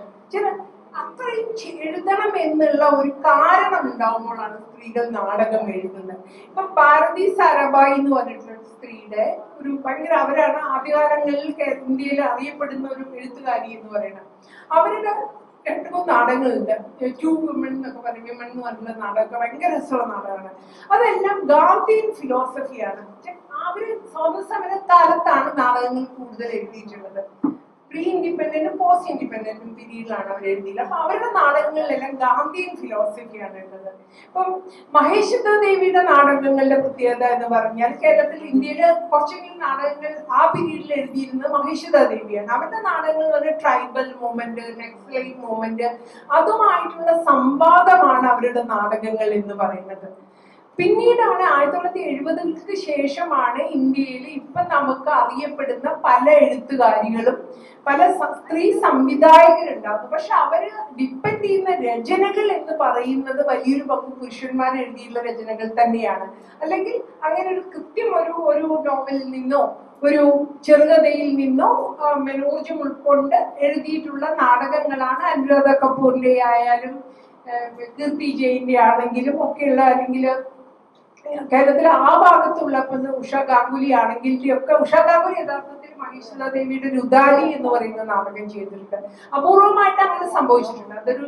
അത്രയും എഴുതണം എന്നുള്ള ഒരു കാരണം ഉണ്ടാവുമ്പോഴാണ് സ്ത്രീകൾ നാടകം എഴുതുന്നത്. ഇപ്പൊ ഭാരതി സാരാഭായി എന്ന് പറഞ്ഞിട്ടുള്ള സ്ത്രീയുടെ ഒരു ഭയങ്കര, അവരാണ് ആദ്യകാലങ്ങളിൽ ഇന്ത്യയിൽ അറിയപ്പെടുന്ന ഒരു എഴുത്തുകാരി എന്ന് പറയുന്നത്. അവരുടെ 2-3 നാടകങ്ങളുണ്ട്. 2 വിമൺ എന്നൊക്കെ പറയും. വിമൺ എന്ന് പറഞ്ഞിട്ടുള്ള നാടകമൊക്കെ ഭയങ്കര രസമുള്ള നാടകമാണ്. അതെല്ലാം ഗാന്ധിയൻ ഫിലോസഫിയാണ്. അവര് സ്വാതന്ത്ര്യ കാലത്താണ് നാടകങ്ങൾ കൂടുതൽ എഴുതിയിട്ടുള്ളത്. പ്രീ ഇൻഡിപെൻഡന്റും പോസ്റ്റ് ഇൻഡിപെൻഡന്റും പീരീഡിലാണ് അവർ എഴുതിയത്. അപ്പൊ അവരുടെ നാടകങ്ങളിലെല്ലാം ഗാന്ധിയൻ ഫിലോസഫിയാണ് ഉള്ളത്. ഇപ്പം മഹേശ്വര ദേവിയുടെ നാടകങ്ങളുടെ പ്രത്യേകത എന്ന് പറഞ്ഞാൽ കേരളത്തിൽ, ഇന്ത്യയില് കുറച്ചെങ്കിലും നാടകങ്ങൾ ആ പീരീഡിൽ എഴുതിയിരുന്നത് മഹേശ്വര ദേവിയാണ്. അവരുടെ നാടകങ്ങൾ പറഞ്ഞ ട്രൈബൽ മൂവ്മെന്റ്, നെക്സലൈറ്റ് മൂവ്മെന്റ്, അതുമായിട്ടുള്ള സംവാദമാണ് അവരുടെ നാടകങ്ങൾ എന്ന് പറയുന്നത്. പിന്നീടാണ് 1970-ക്ക് ശേഷമാണ് ഇന്ത്യയിൽ ഇപ്പൊ നമുക്ക് അറിയപ്പെടുന്ന പല എഴുത്തുകാരികളും പല സ്ത്രീ സംവിധായകരുണ്ടാകും. പക്ഷെ അവര് ഡിപ്പെൻഡ് ചെയ്യുന്ന രചനകൾ എന്ന് പറയുന്നത് വലിയൊരു പങ്ക് പുരുഷന്മാർ എഴുതിയുള്ള രചനകൾ തന്നെയാണ്. അല്ലെങ്കിൽ അങ്ങനെ ഒരു കൃത്യം ഒരു നോവലിൽ നിന്നോ ഒരു ചെറുകഥയിൽ നിന്നോ ഊർജം ഉൾക്കൊണ്ട് എഴുതിയിട്ടുള്ള നാടകങ്ങളാണ് അനുരാധ കപൂറിന്റെ ആയാലും കീർത്തി ജെയിന്റെ ആണെങ്കിലും ഒക്കെയുള്ള, അല്ലെങ്കിൽ കേരളത്തിലെ ആ ഭാഗത്തുള്ള ഉഷ ഗാംഗുലി ആണെങ്കിൽ ഒക്കെ, ഉഷ ഗാംഗുലി യഥാർത്ഥത്തിൽ മഹേശ്വര ദേവിയുടെ രുദാലി എന്ന് പറയുന്ന നാടകം ചെയ്തിട്ടുണ്ട്. അപൂർവമായിട്ട് അങ്ങനെ സംഭവിച്ചിട്ടുണ്ട്. അതൊരു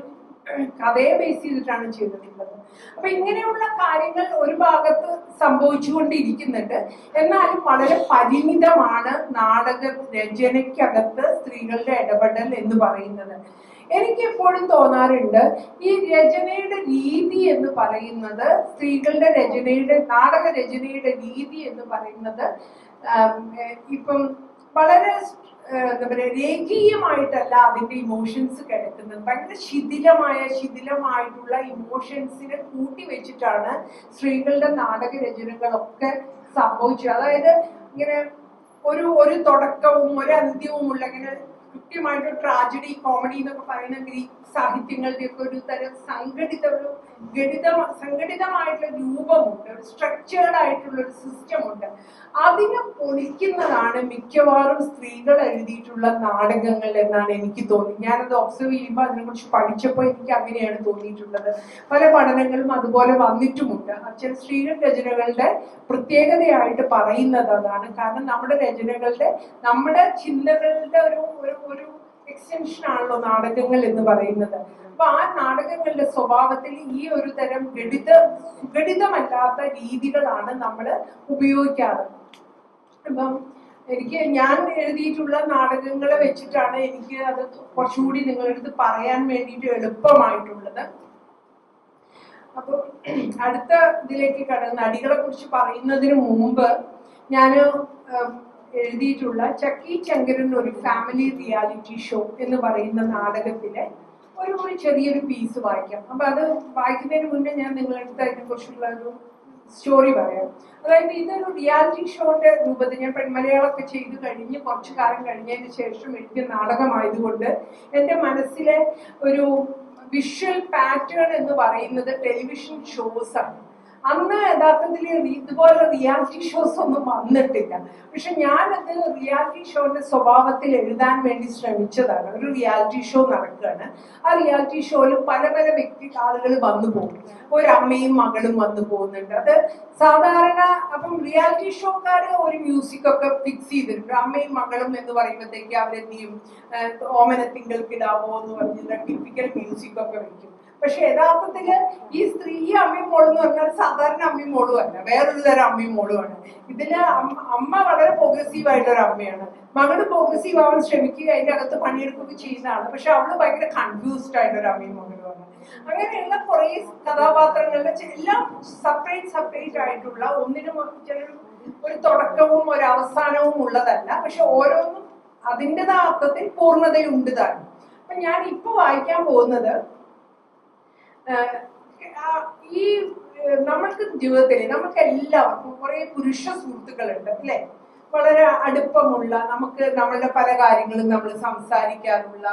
കഥയെ ബേസ് ചെയ്തിട്ടാണ് ചെയ്തിട്ടുള്ളത്. അപ്പൊ ഇങ്ങനെയുള്ള കാര്യങ്ങൾ ഒരു ഭാഗത്ത് സംഭവിച്ചുകൊണ്ടിരിക്കുന്നുണ്ട്. എന്നാലും വളരെ പരിമിതമാണ് നാടക രചനയ്ക്കകത്ത് സ്ത്രീകളുടെ ഇടപെടൽ എന്ന് പറയുന്നത്. എനിക്ക് എപ്പോഴും തോന്നാറുണ്ട് ഈ രചനയുടെ രീതി എന്ന് പറയുന്നത്, സ്ത്രീകളുടെ നാടക രചനയുടെ രീതി എന്ന് പറയുന്നത് ഇപ്പം വളരെ എന്താ പറയുക, രേഖീയമായിട്ടല്ല അതിന്റെ ഇമോഷൻസ് കിടക്കുന്നത്. ഭയങ്കര ശിഥിലമായിട്ടുള്ള ഇമോഷൻസിനെ കൂട്ടി വെച്ചിട്ടാണ് സ്ത്രീകളുടെ നാടക രചനകളൊക്കെ സംഭവിച്ചത്. അതായത് ഇങ്ങനെ ഒരു തുടക്കവും ഒരു അന്ത്യവും ഉള്ള, ഇങ്ങനെ കൃത്യമായിട്ട് ട്രാജഡി, കോമഡി എന്നൊക്കെ പറയുന്ന ഗ്രീക്ക് സാഹിത്യങ്ങളുടെ ഒക്കെ ഒരു തരം സംഘടിതമായിട്ടുള്ള രൂപമുണ്ട്, ഒരു സ്ട്രക്ചേർഡ് ആയിട്ടുള്ള ഒരു സിസ്റ്റം ഉണ്ട്. അതിനെ പൊളിക്കുന്നതാണ് മിക്കവാറും സ്ത്രീകൾ എഴുതിയിട്ടുള്ള നാടകങ്ങൾ എന്നാണ് എനിക്ക് തോന്നി. ഞാനത് ഒബ്സർവ് ചെയ്യുമ്പോൾ അതിനെക്കുറിച്ച് പഠിച്ചപ്പോൾ എനിക്ക് അങ്ങനെയാണ് തോന്നിയിട്ടുള്ളത്. പല പഠനങ്ങളും അതുപോലെ വന്നിട്ടുമുണ്ട്. ചില സ്ത്രീകൾ രചനകളുടെ പ്രത്യേകതയായിട്ട് പറയുന്നത് അതാണ്. കാരണം നമ്മുടെ രചനകളുടെ, നമ്മുടെ ചിന്തകളുടെ ഒരു എക്സ്റ്റൻഷൻ ആണല്ലോ നാടകങ്ങൾ എന്ന് പറയുന്നത്. അപ്പൊ ആ നാടകങ്ങളുടെ സ്വഭാവത്തിൽ ഈ ഒരു തരം സുഘടിതമല്ലാത്ത രീതികളാണ് നമ്മൾ ഉപയോഗിക്കാറ്. അപ്പം ഞാൻ എഴുതിയിട്ടുള്ള നാടകങ്ങളെ വെച്ചിട്ടാണ് എനിക്ക് അത് കുറച്ചുകൂടി നിങ്ങളുടെ അടുത്ത് പറയാൻ വേണ്ടിയിട്ട് എളുപ്പമായിട്ടുള്ളത്. അപ്പൊ അടുത്ത ഇതിലേക്ക് കടന്ന് നടികളെ കുറിച്ച് പറയുന്നതിന് മുമ്പ് ഞാൻ എഴുതിയിട്ടുള്ള ചക്കി ചങ്കരൻ ഒരു ഫാമിലി റിയാലിറ്റി ഷോ എന്ന് പറയുന്ന നാടകത്തിലെ ഒരു ചെറിയൊരു പീസ് വായിക്കാം. അപ്പൊ അത് വായിക്കുന്നതിന് മുന്നേ ഞാൻ നിങ്ങളുടെ അടുത്ത് അതിനെ കുറിച്ചുള്ള ഒരു സ്റ്റോറി പറയാം. അതായത് ഇതൊരു റിയാലിറ്റി ഷോന്റെ രൂപത്തിൽ ഞാൻ പെൺമലയാളമൊക്കെ ചെയ്ത് കഴിഞ്ഞ് കുറച്ചു കാലം കഴിഞ്ഞതിന് ശേഷം എഴുതിയ നാടകമായതുകൊണ്ട് എൻ്റെ മനസ്സിലെ ഒരു വിഷ്വൽ പാറ്റേൺ എന്ന് പറയുന്നത് ടെലിവിഷൻ ഷോസ് ആണ്. അന്ന് യഥാർത്ഥത്തിൽ ഇതുപോലെ റിയാലിറ്റി ഷോസ് ഒന്നും വന്നിട്ടില്ല. പക്ഷെ ഞാനത് റിയാലിറ്റി ഷോന്റെ സ്വഭാവത്തിൽ എഴുതാൻ വേണ്ടി ശ്രമിച്ചതാണ്. ഒരു റിയാലിറ്റി ഷോ നടക്കുകയാണ്. ആ റിയാലിറ്റി ഷോയിൽ പല ആളുകൾ വന്നു പോകും. ഒരമ്മയും മകളും വന്നു പോകുന്നുണ്ട്. അത് സാധാരണ അപ്പം റിയാലിറ്റി ഷോക്കാര് ഒരു മ്യൂസിക് ഒക്കെ ഫിക്സ് ചെയ്തിട്ടുണ്ട്. അമ്മയും മകളും എന്ന് പറയുമ്പോഴത്തേക്ക് അവരെന്ത് ചെയ്യും, ഓമനത്തിങ്കൾക്കിടാവോ എന്ന് പറഞ്ഞിട്ട് ടിപ്പിക്കൽ മ്യൂസിക് ഒക്കെ വെക്കും. പക്ഷെ യഥാർത്ഥത്തില് ഈ അമ്മയും മോളും എന്ന് പറഞ്ഞാൽ സാധാരണ അമ്മയും മോളും അല്ല, വേറൊരു തരം അമ്മയും മോളുമാണ്. ഇതില് അമ്മ വളരെ പ്രോഗ്രസീവ് ആയിട്ടൊരു അമ്മയാണ്. മകള് പ്രോഗ്രസീവ് ആവാൻ ശ്രമിക്കുക, അതിന്റെ അകത്ത് പണിയെടുക്കുകയൊക്കെ ചെയ്യുന്നതാണ്. പക്ഷെ അവള് ഭയങ്കര കൺഫ്യൂസ്ഡ് ആയിട്ടൊരു അമ്മയും മകളുമാണ്. അങ്ങനെയുള്ള കുറെ കഥാപാത്രങ്ങളുടെ എല്ലാം സെപ്പറേറ്റ് ആയിട്ടുള്ള, ഒന്നിനും ഒരു തുടക്കവും ഒരു അവസാനവും ഉള്ളതല്ല. പക്ഷെ ഓരോന്നും അതിൻ്റെതായ അർത്ഥത്തിൽ പൂർണ്ണതയുണ്ട് താനും. അപ്പൊ ഞാൻ ഇപ്പൊ വായിക്കാൻ പോകുന്നത് ഈ നമ്മൾക്ക് ജീവിതത്തിൽ നമുക്ക് എല്ലാവർക്കും കുറെ പുരുഷ സുഹൃത്തുക്കളുണ്ട് അല്ലെ? വളരെ അടുപ്പമുള്ള, നമുക്ക് നമ്മളുടെ പല കാര്യങ്ങളും നമ്മൾ സംസാരിക്കാറുള്ള,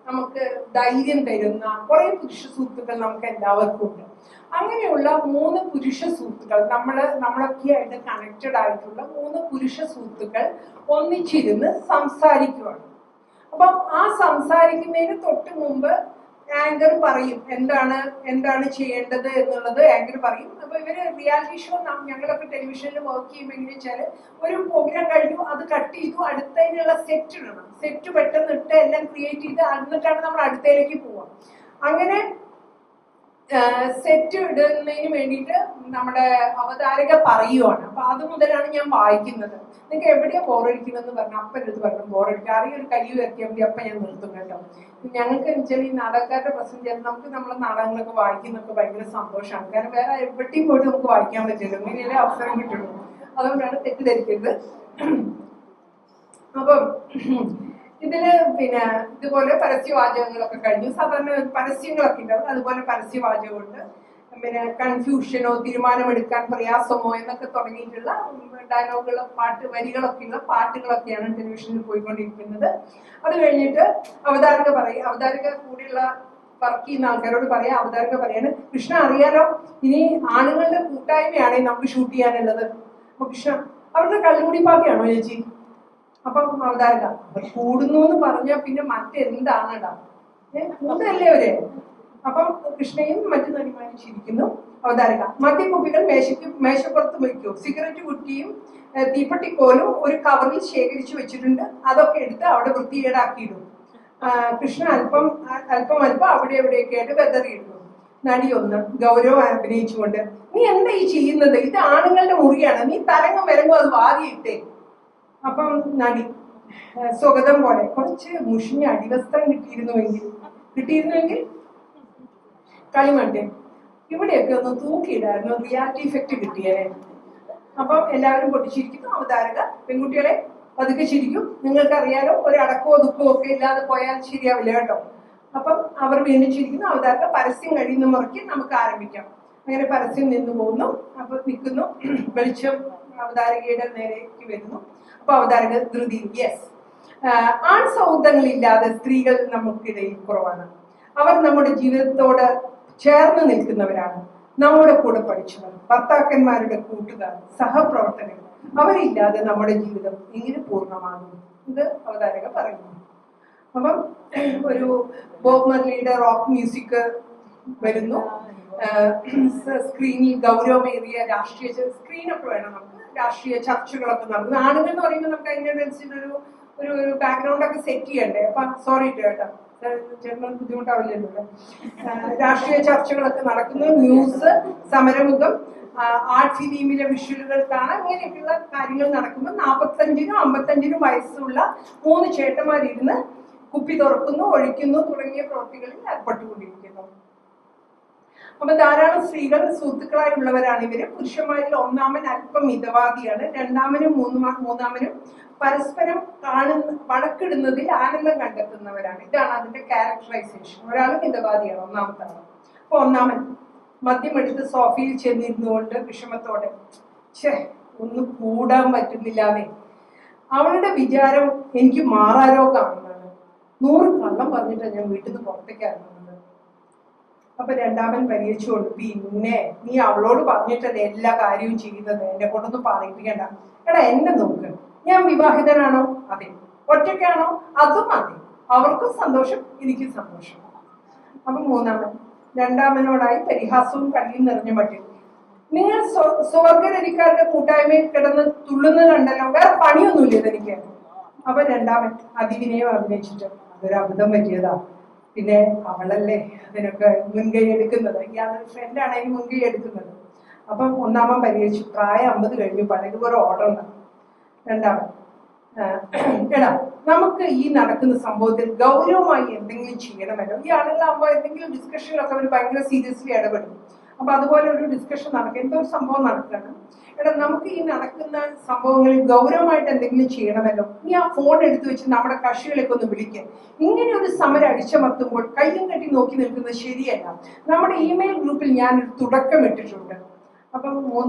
നമുക്ക് ധൈര്യം തരുന്ന കുറെ പുരുഷ സുഹൃത്തുക്കൾ നമുക്ക് എല്ലാവർക്കും ഉണ്ട്. അങ്ങനെയുള്ള 3 പുരുഷ സുഹൃത്തുക്കൾ, നമ്മളൊക്കെ ആയിട്ട് കണക്റ്റഡ് ആയിട്ടുള്ള 3 പുരുഷ സുഹൃത്തുക്കൾ ഒന്നിച്ചിരുന്ന് സംസാരിക്കുകയാണ്. അപ്പം ആ സംസാരിക്കുന്നതിന് തൊട്ട് മുമ്പ് ആങ്കർ പറയും എന്താണ് ചെയ്യേണ്ടത് എന്നുള്ളത് ആങ്കർ പറയും. അപ്പൊ ഇവര് റിയാലിറ്റി ഷോ, ഞങ്ങളൊക്കെ ടെലിവിഷനിൽ വർക്ക് ചെയ്യുമ്പോൾ എങ്ങനെ വെച്ചാൽ ഒരു പ്രോഗ്രാം കഴിഞ്ഞു, അത് കട്ട് ചെയ്തു, അടുത്തതിനുള്ള സെറ്റ് ഇടണം. സെറ്റ് പെട്ടെന്ന് ഇട്ട് എല്ലാം ക്രിയേറ്റ് ചെയ്ത് എന്നിട്ടാണ് നമ്മൾ അടുത്തയിലേക്ക് പോവാം. അങ്ങനെ സെറ്റ് ഇടുന്നതിന് വേണ്ടിയിട്ട് നമ്മുടെ അവതാരക പറയുവാണ്. അപ്പൊ അത് മുതലാണ് ഞാൻ വായിക്കുന്നത്. നിങ്ങൾക്ക് എവിടെയാ ബോറടിക്കണമെന്ന് പറഞ്ഞാൽ അപ്പം എടുത്ത് പറഞ്ഞു ബോറടിക്കുക, അറിയൊരു കൈ ഉയർത്തിയാൽ മതി, അപ്പം ഞാൻ നിർത്തും കേട്ടോ. ഞങ്ങൾക്ക് വെച്ചാൽ ഈ നാടകക്കാരുടെ പ്രശ്നം ചെയ്യാൻ നമുക്ക് നമ്മളെ നാടകങ്ങളൊക്കെ വായിക്കുന്നൊക്കെ ഭയങ്കര സന്തോഷമാണ്. കാരണം വേറെ എവിടെയും പോയിട്ട് നമുക്ക് വായിക്കാൻ പറ്റില്ല, ഇങ്ങനെയല്ലേ അവസരം കിട്ടുള്ളൂ. അതുകൊണ്ടാണ് തെറ്റിദ്ധരിക്കരുത്. അപ്പം ഇതില് ഇതുപോലെ പരസ്യവാചകങ്ങളൊക്കെ കഴിഞ്ഞു. സാധാരണ പരസ്യങ്ങളൊക്കെ ഉണ്ടാവും, അതുപോലെ പരസ്യവാചകമുണ്ട്. കൺഫ്യൂഷനോ തീരുമാനമെടുക്കാൻ പ്രയാസമോ എന്നൊക്കെ തുടങ്ങിയിട്ടുള്ള ഡയലോഗുകളോ വരികളൊക്കെയുള്ള പാട്ടുകളൊക്കെയാണ് ടെലിവിഷനിൽ പോയിക്കൊണ്ടിരിക്കുന്നത്. അത് കഴിഞ്ഞിട്ട് അവതാരക കൂടെയുള്ള വർക്ക് ചെയ്യുന്ന ആൾക്കാരോട് അവതാരക പറയാണ്, കൃഷ്ണ അറിയാലോ, ഇനി ആണുങ്ങളുടെ കൂട്ടായ്മയാണ് നമുക്ക് ഷൂട്ട് ചെയ്യാനുള്ളത്. അപ്പൊ കൃഷ്ണ അവരുടെ കള്ളുകൂടി പാർട്ടിയാണോ ചേച്ചി? അപ്പം അവതാരക കൂടുന്നു എന്ന് പറഞ്ഞാൽ പിന്നെ മറ്റെന്താണടാ, കൂടല്ലേ അവര്? അപ്പം കൃഷ്ണയും മറ്റു നടിമാരും ചിരിക്കുന്നു. അവതാരക മദ്യക്കുപ്പികൾ മേശപ്പുറത്ത് വയ്ക്കൂ, സിഗരറ്റ് കുറ്റിയും തീപ്പെട്ടിക്കോലും ഒരു കവറിൽ ശേഖരിച്ചു വെച്ചിട്ടുണ്ട്, അതൊക്കെ എടുത്ത് അവിടെ വൃത്തികേടാക്കിയിടും. കൃഷ്ണ അല്പം അവിടെ എവിടെയൊക്കെ ആയിട്ട് വെതറിയിടുന്നു. നടി 1 ഗൗരവം അഭിനയിച്ചുകൊണ്ട്, നീ എന്താ ഈ ചെയ്യുന്നത്? ഇത് ആണുങ്ങളുടെ മുറിയാണ്, നീ തരങ്ങും വരങ്ങും അത് വാരിയിട്ടേ. അപ്പം നടി സ്വഗതം പോലെ, കുറച്ച് മുഷിഞ്ഞ അടിവസ്ത്രം കിട്ടിയിരുന്നുവെങ്കിൽ കിട്ടിയിരുന്നെങ്കിൽ കളിമണ്ണ് ഇവിടെയൊക്കെ ഒന്ന് തൂക്കിയിടായിരുന്നു, റിയാലിറ്റി ഇഫക്റ്റ് കിട്ടിയേ. അപ്പം എല്ലാവരും പൊട്ടിച്ചിരിക്കുന്നു. അവതാരക പെൺകുട്ടികളെ പതുക്കെ ചിരിക്കും, നിങ്ങൾക്കറിയാലോ ഒരു അടക്കമോ ദുഃഖമോ ഒക്കെ ഇല്ലാതെ പോയാൽ ശരിയാവില്ല കേട്ടോ. അപ്പം അവർ വീണ്ടും ചിരിക്കുന്നു. അവതാരക പരസ്യം കഴിയുന്ന മുറയ്ക്ക് നമുക്ക് ആരംഭിക്കാം. അങ്ങനെ പരസ്യം നിന്നു പോകുന്നു. അപ്പൊ നിൽക്കുന്നു, വെളിച്ചം അവതാരകയുടെ നേരേക്ക് വരുന്നു. അപ്പൊ അവതാരക ധൃതി, യെസ്, ആൺ സൗഹൃദങ്ങളില്ലാതെ സ്ത്രീകൾ നമുക്കിടയിൽ കുറവാണ്. അവർ നമ്മുടെ ജീവിതത്തോട് ചേർന്ന് നിൽക്കുന്നവരാണ്. നമ്മുടെ കൂടെ പഠിച്ചവർ, ഭർത്താക്കന്മാരുടെ കൂട്ടുകാർ, സഹപ്രവർത്തകർ, അവരില്ലാതെ നമ്മുടെ ജീവിതം എങ്ങനെ പൂർണ്ണമാകും? ഇത് അവതാരക പറയുന്നു. അപ്പം ഒരു ബോബ് മർലിയുടെ റോക്ക് മ്യൂസിക് വരുന്നു. സ്ക്രീനിൽ ഗൗരവമേറിയ രാഷ്ട്രീയ സ്ക്രീനൊക്കെ വേണം നമുക്ക്, രാഷ്ട്രീയ ചർച്ചകളൊക്കെ നടക്കുന്നു. ആണുങ്ങൾ എന്ന് പറയുമ്പോൾ നമുക്ക് അതിനനുസരിച്ചൊരു ഒരു ഒരു ബാക്ക്ഗ്രൗണ്ട് ഒക്കെ സെറ്റ് ചെയ്യണ്ടേ. അപ്പൊ സോറി കേട്ടോ, ജന്മം ബുദ്ധിമുട്ടാവില്ലല്ലോ. രാഷ്ട്രീയ ചർച്ചകളൊക്കെ നടക്കുന്നു, ന്യൂസ്, സമരമുഖം, ആർട്ട് ഫിലിമിലെ വിഷ്വലുകൾ കാണാം. ഇങ്ങനെയൊക്കെയുള്ള കാര്യങ്ങൾ നടക്കുമ്പോൾ 45-നും 55-നും വയസ്സുള്ള 3 ചേട്ടന്മാരിരുന്ന് കുപ്പി തുറക്കുന്നു, ഒഴിക്കുന്നു തുടങ്ങിയ പ്രവൃത്തികളിൽ ഏർപ്പെട്ടുകൊണ്ടിരിക്കുന്നു. അപ്പൊ ധാരാളം സ്ത്രീകൾ സുഹൃത്തുക്കളായുള്ളവരാണ് ഇവര്. പുരുഷന്മാരിൽ ഒന്നാമൻ അല്പം മിതവാദിയാണ്. രണ്ടാമനും മൂന്നാമനും പരസ്പരം വഴക്കിടുന്നതിൽ ആനന്ദം കണ്ടെത്തുന്നവരാണ്. ഇതാണ് അതിന്റെ ക്യാരക്ടറൈസേഷൻ. ഒരാൾ മിതവാദിയാണ്, ഒന്നാമത്തെ ആൾ. അപ്പൊ ഒന്നാമൻ മദ്യമെടുത്ത് സോഫയിൽ ചെന്നിരുന്നുകൊണ്ട് വിഷമത്തോടെ, ഒന്നും കൂടാൻ പറ്റുന്നില്ലാന്നേ, അവളുടെ വിചാരം എനിക്ക് മാറാരോഗമാണെന്നാണ്. 100 കള്ളം പറഞ്ഞിട്ടാണ് ഞാൻ വീട്ടിൽ നിന്ന് പുറത്തേക്ക് ഇറങ്ങുന്നത്. അപ്പൊ രണ്ടാമൻ പരിഹരിച്ചുകൊണ്ട്, പിന്നെ നീ അവളോട് പറഞ്ഞിട്ടല്ലേ എല്ലാ കാര്യവും ചെയ്യുന്നത്, എന്നെ കൊണ്ടൊന്നും പറയിപ്പിക്കണ്ട. എടാ എന്നെ നോക്ക്, ഞാൻ വിവാഹിതനാണോ? അതെ. ഒറ്റയ്ക്കാണോ? അതും അതെ. അവർക്കും സന്തോഷം, എനിക്കും സന്തോഷം. അപ്പൊ മൂന്നാമൻ രണ്ടാമനോടായി പരിഹാസവും കളിയും നിറഞ്ഞ മട്ടിൽ, നിങ്ങൾ സ്വർഗരതിക്കാരുടെ കൂട്ടായ്മയിൽ കിടന്ന് തുള്ളുന്നത് കണ്ടല്ലോ, വേറെ പണിയൊന്നുമില്ല ഇതെനിക്ക്. അപ്പൊ രണ്ടാമൻ അതിവിനയം അഭിനയിച്ചിട്ട്, അതൊരു അബദ്ധം പറ്റിയതാ, പിന്നെ അവളല്ലേ അതിനൊക്കെ മുൻകൈ എടുക്കുന്നത്, ഇയാളുടെ ഫ്രണ്ടാണ് അതിന് മുൻകൈ എടുക്കുന്നത്. അപ്പം ഒന്നാമൻ പരിഹരിച്ചു, പ്രായം 50 കഴിഞ്ഞു, പഴയതുപോലെ ഓടണം. രണ്ടാമൻ, എടാ നമുക്ക് ഈ നടക്കുന്ന സംഭവത്തിൽ ഗൗരവമായി എന്തെങ്കിലും ചെയ്യണമല്ലോ. ഈ ആളുകളാകുമ്പോൾ എന്തെങ്കിലും ഡിസ്കഷനിലൊക്കെ അവർ ഭയങ്കര സീരിയസ്ലി ഇടപെടും. അപ്പൊ അതുപോലെ ഒരു ഡിസ്കഷൻ നടക്കുക, എന്തോ ഒരു സംഭവം നടക്കണം. എടാ നമുക്ക് ഈ നടക്കുന്ന സംഭവങ്ങളിൽ ഗൗരവമായിട്ട് എന്തെങ്കിലും ചെയ്യണമല്ലോ. നീ ആ ഫോൺ എടുത്തു വെച്ച് നമ്മുടെ കക്ഷികളൊക്കെ ഒന്ന് വിളിക്കുക. ഇങ്ങനെ ഒരു സമരം അടിച്ചമർത്തുമ്പോൾ കയ്യും കെട്ടി നോക്കി നിൽക്കുന്നത് ശരിയല്ല. നമ്മുടെ ഇമെയിൽ ഗ്രൂപ്പിൽ ഞാനൊരു തുടക്കം ഇട്ടിട്ടുണ്ട്. അപ്പം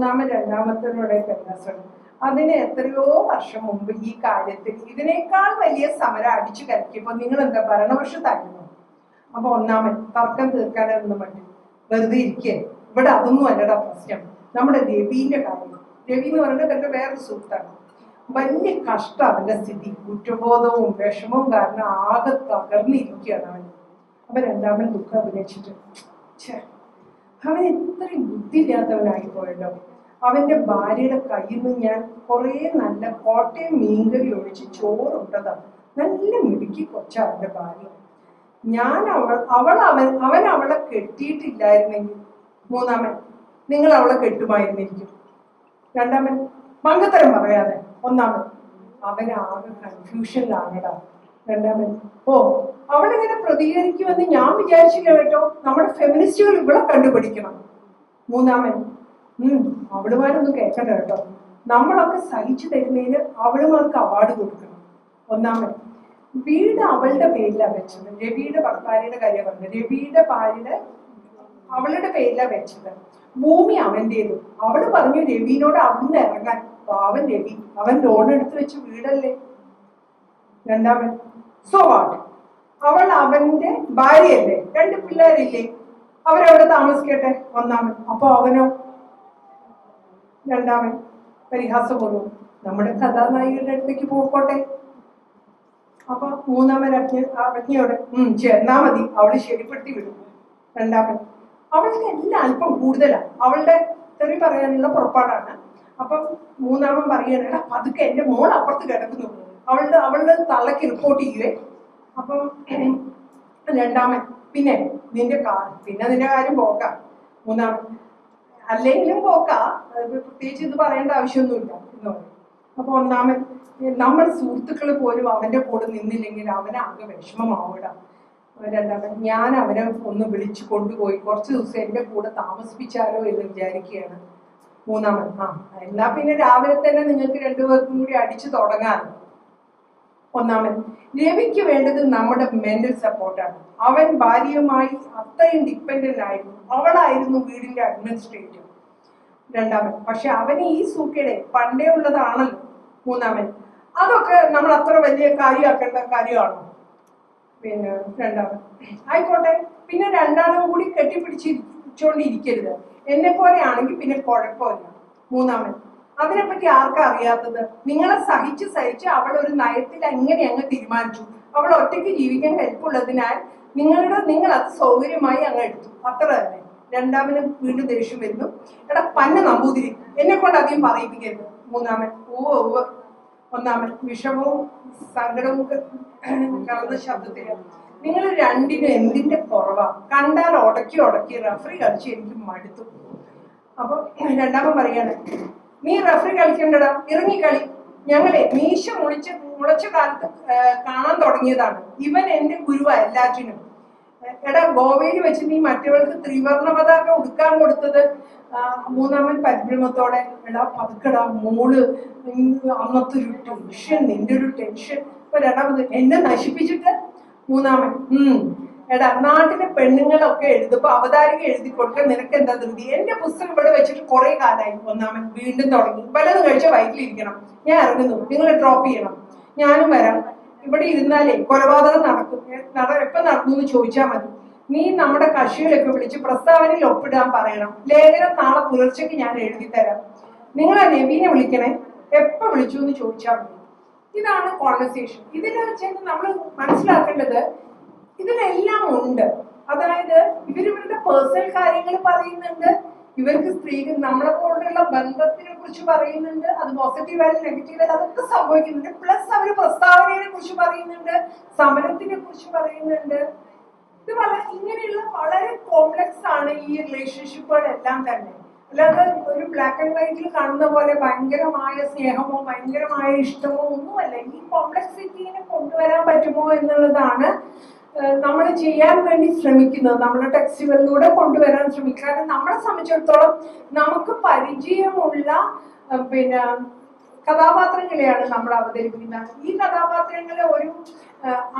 രണ്ടാമത്തിനോടെ പ്രയാസം, അതിന് എത്രയോ വർഷം മുമ്പ് ഈ കാര്യത്തിൽ ഇതിനേക്കാൾ വലിയ സമരം അടിച്ചു കലക്കിയപ്പോ നിങ്ങൾ എന്താ ഭരണപക്ഷത്തായിരുന്നു? അപ്പൊ ഒന്നാമൻ തർക്കം തീർക്കാനൊന്നും പറ്റും, വെറുതെ ഇരിക്കേ, ഇവിടെ അതൊന്നും അല്ലടാ പ്രശ്നം, നമ്മുടെ രവിന്റെ കാര്യം. രവി എന്ന് പറയുന്നത് എന്റെ വേറൊരു സുഹൃത്താണ്. വലിയ കഷ്ടം അവന്റെ സ്ഥിതി, കുറ്റബോധവും വിഷമവും കാരണം ആകെ തകർന്നിരിക്കുകയാണ് അവൻ. അപ്പൊ രണ്ടാമൻ ദുഃഖം അഭിനയിച്ചിട്ട്, അവൻ ഇത്രയും ബുദ്ധിയില്ലാത്തവനായി പോയല്ലോ. അവന്റെ ഭാര്യയുടെ കയ്യിൽ നിന്ന് ഞാൻ കുറെ നല്ല കോട്ടയം മീൻകറി ഒഴിച്ച് ചോറുണ്ടതാണ്. നല്ല മിടുക്കി കൊച്ച അവന്റെ ഭാര്യ. ഞാൻ അവൻ അവളെ കെട്ടിയിട്ടില്ലായിരുന്നെങ്കിൽ, മൂന്നാമൻ നിങ്ങൾ അവളെ കെട്ടുമായിരുന്നിരിക്കും. രണ്ടാമൻ മംഗത്തരം പറയാതെ. ഒന്നാമൻ അവനാകെ കൺഫ്യൂഷനിലാണടാ. രണ്ടാമൻ അവളിങ്ങനെ പ്രതികരിക്കുമെന്ന് ഞാൻ വിചാരിച്ചില്ല കേട്ടോ, നമ്മുടെ ഫെമിനിസ്റ്റുകൾ ഇവിടെ കണ്ടുപിടിക്കണം. മൂന്നാമൻ അവളുമാരൊന്നും കേൾക്കണ്ട കേട്ടോ, നമ്മളൊക്കെ സഹിച്ചു തരുന്നതിന് അവളുമാർക്ക് അവാർഡ് കൊടുക്കണം. ഒന്നാമൻ വീട് അവളുടെ പേരിലാണ് വെച്ചത്. രവിയുടെ ഭാര്യയുടെ കാര്യം പറഞ്ഞത്. രവിയുടെ ഭാര്യയുടെ അവളുടെ പേരിലാണ് വെച്ചത്. ഭൂമി അവന്റേതും. അവള് പറഞ്ഞു രവിനോട് അവിടുന്ന് ഇറങ്ങാൻ. അവൻ രവി, അവൻ ലോൺ എടുത്ത് വെച്ച് വീടല്ലേ. രണ്ടാമൻ സോ വാട്ട്, അവൾ അവന്റെ ഭാര്യയല്ലേ, 2 പിള്ളേരില്ലേ, അവരവിടെ താമസിക്കട്ടെ. ഒന്നാമൻ അപ്പൊ അവനോ? രണ്ടാമൻ പരിഹാസപൂർവ്വം നമ്മുടെ കഥാനായികയുടെ അടുത്തേക്ക് പോയിക്കോട്ടെ. അപ്പൊ മൂന്നാമൻ അജ്ഞയോടെ ചെന്നാ മതി, അവള് ശരിപ്പെടുത്തി വിടും. രണ്ടാമൻ അവൾക്ക് എല്ലാം അല്പം കൂടുതലാണ്, അവളുടെ തെറി പറയാനുള്ള പുറപ്പാടാണ്. അപ്പം മൂന്നാമൻ പറയണ പതുക്കെ എന്റെ മോൾ അപ്പുറത്ത് കിടക്കുന്നു, അവളുടെ തള്ളക്ക് റിപ്പോർട്ട് ചെയ്യുവേ. അപ്പം രണ്ടാമൻ പിന്നെ നിന്റെ കാര്യം പോക്കാം. മൂന്നാമൻ അല്ലെങ്കിലും പോക്കാ, പ്രത്യേകിച്ച് ഇത് പറയേണ്ട ആവശ്യമൊന്നുമില്ല എന്ന് പറയും. അപ്പൊ ഒന്നാമൻ നമ്മൾ സുഹൃത്തുക്കൾ പോലും അവന്റെ കൂടെ നിന്നില്ലെങ്കിൽ അവനാകെ വിഷമമാവിടാം. രണ്ടാമൻ ഞാൻ അവനെ ഒന്ന് വിളിച്ചു കൊണ്ടുപോയി കുറച്ച് ദിവസം എന്റെ കൂടെ താമസിപ്പിച്ചാലോ എന്ന് വിചാരിക്കുകയാണ്. മൂന്നാമൻ എന്നാ പിന്നെ രാവിലെ തന്നെ നിങ്ങൾക്ക് രണ്ടുപേർക്കും കൂടി അടിച്ചു തുടങ്ങാമല്ലോ. ഒന്നാമൻ രവിക്ക് വേണ്ടത് നമ്മുടെ മെന്റൽ സപ്പോർട്ടാണ്. അവൻ ഭാര്യയുമായി അത്രയും ഡിപ്പെൻഡന്റ് ആയിരുന്നു. അവളായിരുന്നു വീടിന്റെ അഡ്മിനിസ്ട്രേറ്റർ. രണ്ടാമൻ പക്ഷെ അവന് ഈ സൂക്കേടെ പണ്ടേ ഉള്ളതാണല്ലോ. മൂന്നാമൻ അതൊക്കെ നമ്മൾ അത്ര വലിയ കാര്യമാക്കേണ്ട കാര്യമാണോ? പിന്നെ രണ്ടാമൻ ആയിക്കോട്ടെ, പിന്നെ രണ്ടാളും കൂടി കെട്ടിപ്പിടിച്ചിരിച്ചോണ്ടിരിക്കരുത്. എന്നെ പോലെ ആണെങ്കിൽ പിന്നെ കുഴപ്പമില്ല. മൂന്നാമൻ അതിനെപ്പറ്റി ആർക്കാ അറിയാത്തത്? നിങ്ങളെ സഹിച്ച് അവൾ ഒരു നയത്തിൽ എങ്ങനെ അങ്ങ് തീരുമാനിച്ചു. അവൾ ഒറ്റയ്ക്ക് ജീവിക്കാൻ കെൽപ്പുള്ളതിനാൽ നിങ്ങൾ അത് സൗകര്യമായി അങ്ങ് എടുത്തു, അത്ര തന്നെ. രണ്ടാമന് വീണ്ടും ദേഷ്യം വരുന്നു. എടാ പന്ന നമ്പൂതിരി, എന്നെ കൊണ്ട് അധികം പറയിപ്പിക്കരുത്. മൂന്നാമൻ ഓ. ഒന്നാമൻ വിഷമവും സങ്കടവും കലർന്ന ശബ്ദത്തില് നിങ്ങൾ രണ്ടിനും എന്തിന്റെ കുറവാ? കണ്ടാൽ ഉടക്കി റഫറി കളിച്ച് എനിക്ക് മടുത്തു. അപ്പൊ രണ്ടാമൻ പറയാണ്, നീ റഫറി കളിക്കണ്ടടാ, ഇറങ്ങിക്കളി. ഞങ്ങളെ മീശ മുളച്ച കാലത്ത് കാണാൻ തുടങ്ങിയതാണ്. ഇവൻ എന്റെ ഗുരുവാ എല്ലാറ്റിനും. എടാ ഗോവയിൽ വെച്ച് നീ മറ്റവൾക്ക് ത്രിവർണ്ണ പതാക ഉടുക്കാൻ കൊടുത്തത്. മൂന്നാമൻ പരിഭ്രമത്തോടെ, എടാ പതുക്കടാ മോള്, അന്നത്തെ ഒരു ടെൻഷൻ, നിന്റെ ഒരു ടെൻഷൻ. ഇപ്പൊ രണ്ടാമത് എന്നെ നശിപ്പിച്ചിട്ട്. മൂന്നാമൻ എടാ നാട്ടിലെ പെണ്ണുങ്ങളൊക്കെ എഴുതുമ്പോ അവതാരിക എഴുതി കൊടുക്കാൻ നിനക്ക് എന്താ ധൃതി? എന്റെ പുസ്തകം ഇവിടെ വെച്ചിട്ട് കുറെ കാലമായി. ഒന്നാമൻ വീണ്ടും തുടങ്ങി. പലതും കഴിച്ച വയറ്റിലിരിക്കണം. ഞാൻ ഇറങ്ങുന്നു, നിങ്ങൾ ഡ്രോപ്പ് ചെയ്യണം. ഞാനും വരാം. ഇവിടെ ഇരുന്നാലേ കൊലപാതകം നടക്കും. എപ്പോ നടന്നു എന്ന് ചോദിച്ചാൽ മതി. നീ നമ്മുടെ കക്ഷികളൊക്കെ വിളിച്ച് പ്രസ്താവനയിൽ ഒപ്പിടാൻ പറയണം. ലേഖനം നാളെ പുലർച്ചയ്ക്ക് ഞാൻ എഴുതി തരാം. നിങ്ങൾ ആ നവീനെ വിളിക്കണേ. എപ്പോ വിളിച്ചു എന്ന് ചോദിച്ചാൽ മതി. ഇതാണ് കോൺവെർസേഷൻ. ഇതിനെ വെച്ചാൽ നമ്മൾ മനസ്സിലാക്കേണ്ടത് ഇതിലെല്ലാം ഉണ്ട്. അതായത് ഇവരുടെ പേഴ്സണൽ കാര്യങ്ങൾ പറയുന്നുണ്ട്, ഇവർക്ക് സ്ത്രീകൾ നമ്മളെ പോലുള്ള ബന്ധത്തിനെ കുറിച്ച് പറയുന്നുണ്ട്, അത് പോസിറ്റീവ് ആയാലും നെഗറ്റീവ് ആയാലും അതൊക്കെ സംഭവിക്കുന്നുണ്ട്. പ്ലസ് അവർ പ്രസ്താവനയെ കുറിച്ച് പറയുന്നുണ്ട്, സമരത്തിനെ കുറിച്ച് പറയുന്നുണ്ട്. ഇത് ഇങ്ങനെയുള്ള വളരെ കോംപ്ലക്സ് ആണ് ഈ റിലേഷൻഷിപ്പുകളെല്ലാം തന്നെ. അല്ലാതെ ഒരു ബ്ലാക്ക് ആൻഡ് വൈറ്റിൽ കാണുന്ന പോലെ ഭയങ്കരമായ സ്നേഹമോ ഭയങ്കരമായ ഇഷ്ടമോ ഒന്നുമല്ല. ഈ കോംപ്ലക്സിറ്റിനെ കൊണ്ടുവരാൻ പറ്റുമോ എന്നുള്ളതാണ് നമ്മൾ ചെയ്യാൻ വേണ്ടി ശ്രമിക്കുന്നത്, നമ്മുടെ ടെക്സ്റ്റുകളിലൂടെ കൊണ്ടുവരാൻ ശ്രമിക്കുക. കാരണം നമ്മളെ സംബന്ധിച്ചിടത്തോളം നമുക്ക് പരിചയമുള്ള പിന്നെ കഥാപാത്രങ്ങളെയാണ് നമ്മൾ അവതരിപ്പിക്കുന്നത്. ഈ കഥാപാത്രങ്ങളെ ഒരു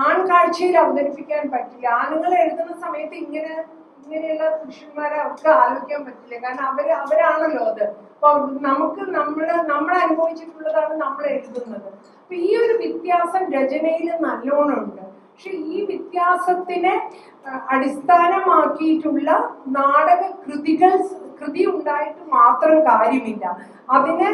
ആൺകാഴ്ചയിൽ അവതരിപ്പിക്കാൻ പറ്റില്ല. ആണുങ്ങൾ എഴുതുന്ന സമയത്ത് ഇങ്ങനെയുള്ള പുരുഷന്മാരെ അവർക്ക് ആലോചിക്കാൻ പറ്റില്ല. കാരണം അവരാണല്ലോ അത്. അപ്പൊ നമ്മൾ അനുഭവിച്ചിട്ടുള്ളതാണ് നമ്മൾ എഴുതുന്നത്. അപ്പൊ ഈ ഒരു വ്യത്യാസം രചനയിൽ നല്ലോണം ഉണ്ട്. പക്ഷെ ഈ വ്യത്യാസത്തിനെ അടിസ്ഥാനമാക്കിയിട്ടുള്ള നാടക കൃതി ഉണ്ടായിട്ട് മാത്രം കാര്യമില്ല. അതിനെ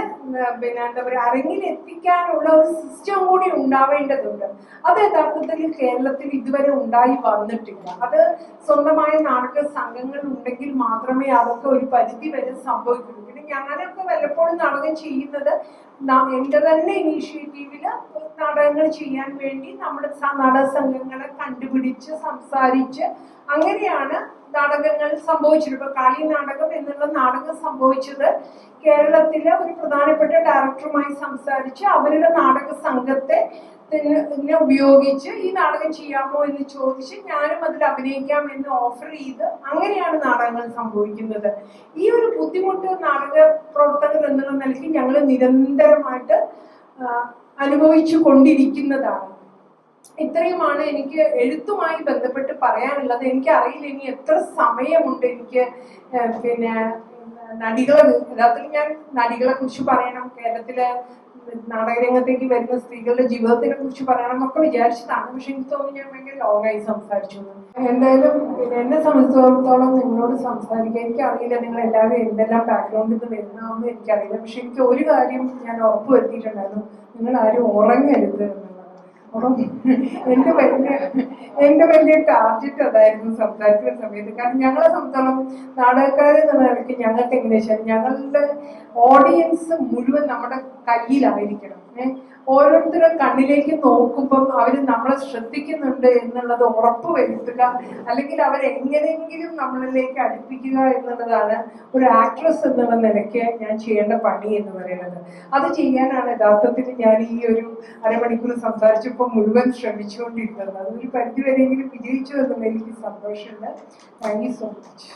പിന്നെ എന്താ പറയുക, അരങ്ങിലെത്തിക്കാനുള്ള ഒരു സിസ്റ്റം കൂടി ഉണ്ടാവേണ്ടതുണ്ട്. അത് യഥാർത്ഥത്തിൽ കേരളത്തിൽ ഇതുവരെ ഉണ്ടായി വന്നിട്ടില്ല. അത് സ്വന്തമായ നാടക സംഘങ്ങൾ ഉണ്ടെങ്കിൽ മാത്രമേ അതൊക്കെ ഒരു പരിധി വരെ സംഭവിക്കുള്ളൂ. പിന്നെ ഞാനൊക്കെ വല്ലപ്പോഴും നാടകം ചെയ്യുന്നത് എന്റെ തന്നെ ഇനീഷ്യേറ്റീവില് നാടകങ്ങൾ ചെയ്യാൻ വേണ്ടി നമ്മുടെ നാടക സംഘങ്ങളെ കണ്ടുപിടിച്ച് സംസാരിച്ച് അങ്ങനെയാണ് നാടകങ്ങൾ സംഭവിച്ചത്. ഇപ്പൊ കാളി നാടകം എന്നുള്ള നാടകം സംഭവിച്ചത് കേരളത്തിലെ ഒരു പ്രധാനപ്പെട്ട ഡയറക്ടറുമായി സംസാരിച്ച് അവരുടെ നാടക സംഘത്തെ ഉപയോഗിച്ച് ഈ നാടകം ചെയ്യാമോ എന്ന് ചോദിച്ച് ഞാനും അതിൽ അഭിനയിക്കാം എന്ന് ഓഫർ ചെയ്ത് അങ്ങനെയാണ് നാടകങ്ങൾ സംഭവിക്കുന്നത്. ഈ ഒരു ബുദ്ധിമുട്ട് നാടക പ്രവർത്തകർ എന്നുള്ള നിലയ്ക്ക് ഞങ്ങൾ നിരന്തരമായിട്ട് അനുഭവിച്ചു കൊണ്ടിരിക്കുന്നതാണ്. ഇത്രയുമാണ് എനിക്ക് എഴുത്തുമായി ബന്ധപ്പെട്ട് പറയാനുള്ളത്. എനിക്കറിയില്ല ഇനി എത്ര സമയമുണ്ട് എനിക്ക് പിന്നെ യഥാർത്ഥത്തിൽ ഞാൻ നടികളെ കുറിച്ച് പറയണം, കേരളത്തിലെ നാടകരംഗത്തേക്ക് വരുന്ന സ്ത്രീകളുടെ ജീവിതത്തിനെ കുറിച്ച് പറയണം എന്നൊക്കെ വിചാരിച്ചതാണ്. പക്ഷെ എനിക്ക് തോന്നുന്നു ഞാൻ ഭയങ്കര ലോങ്ങായി സംസാരിച്ചു. എന്തായാലും പിന്നെ എന്നെ സംബന്ധിച്ചിടത്തോളം നിങ്ങളോട് സംസാരിക്കാൻ എനിക്കറിയില്ല നിങ്ങൾ എല്ലാവരും എന്തെല്ലാം ബാക്ക്ഗ്രൗണ്ടിൽ നിന്ന് വരുന്നതെന്ന് എനിക്കറിയില്ല. പക്ഷെ എനിക്ക് ഒരു കാര്യം ഞാൻ ഉറപ്പ് വരുത്തിയിട്ടുണ്ടായിരുന്നു, നിങ്ങൾ ആരും ഉറങ്ങരുത് എന്നുള്ളത്. അപ്പം എന്റെ വലിയ ടാർഗറ്റ് അതായിരുന്നു സംസാരിക്കുന്ന സമയത്ത്. കാരണം ഞങ്ങളെ സംബന്ധിച്ചോളം നാടകക്കാർ എന്ന നിലയ്ക്ക് ഞങ്ങൾക്ക് എങ്ങനെയാ വെച്ചാൽ ഞങ്ങളുടെ ഓഡിയൻസ് മുഴുവൻ നമ്മുടെ കയ്യിലായിരിക്കണം. ഓരോരുത്തരുടെ കണ്ണിലേക്ക് നോക്കുമ്പം അവർ നമ്മളെ ശ്രദ്ധിക്കുന്നുണ്ട് എന്നുള്ളത് ഉറപ്പ് വരുത്തുക, അല്ലെങ്കിൽ അവരെങ്ങനെയെങ്കിലും നമ്മളിലേക്ക് അടുപ്പിക്കുക എന്നുള്ളതാണ് ഒരു ആക്ട്രസ് എന്നുള്ള നിലയ്ക്ക് ഞാൻ ചെയ്യേണ്ട പണി എന്ന് പറയുന്നത്. അത് ചെയ്യാനാണ് യഥാർത്ഥത്തിൽ ഞാൻ ഈ ഒരു അരമണിക്കൂർ സംസാരിച്ചപ്പോൾ മുഴുവൻ ശ്രമിച്ചുകൊണ്ടിരുന്നത്. അതൊരു പരിധിവരെയെങ്കിലും വിജയിച്ചു എന്നതിൽ എനിക്ക് സന്തോഷമുണ്ട്. Thank you so much.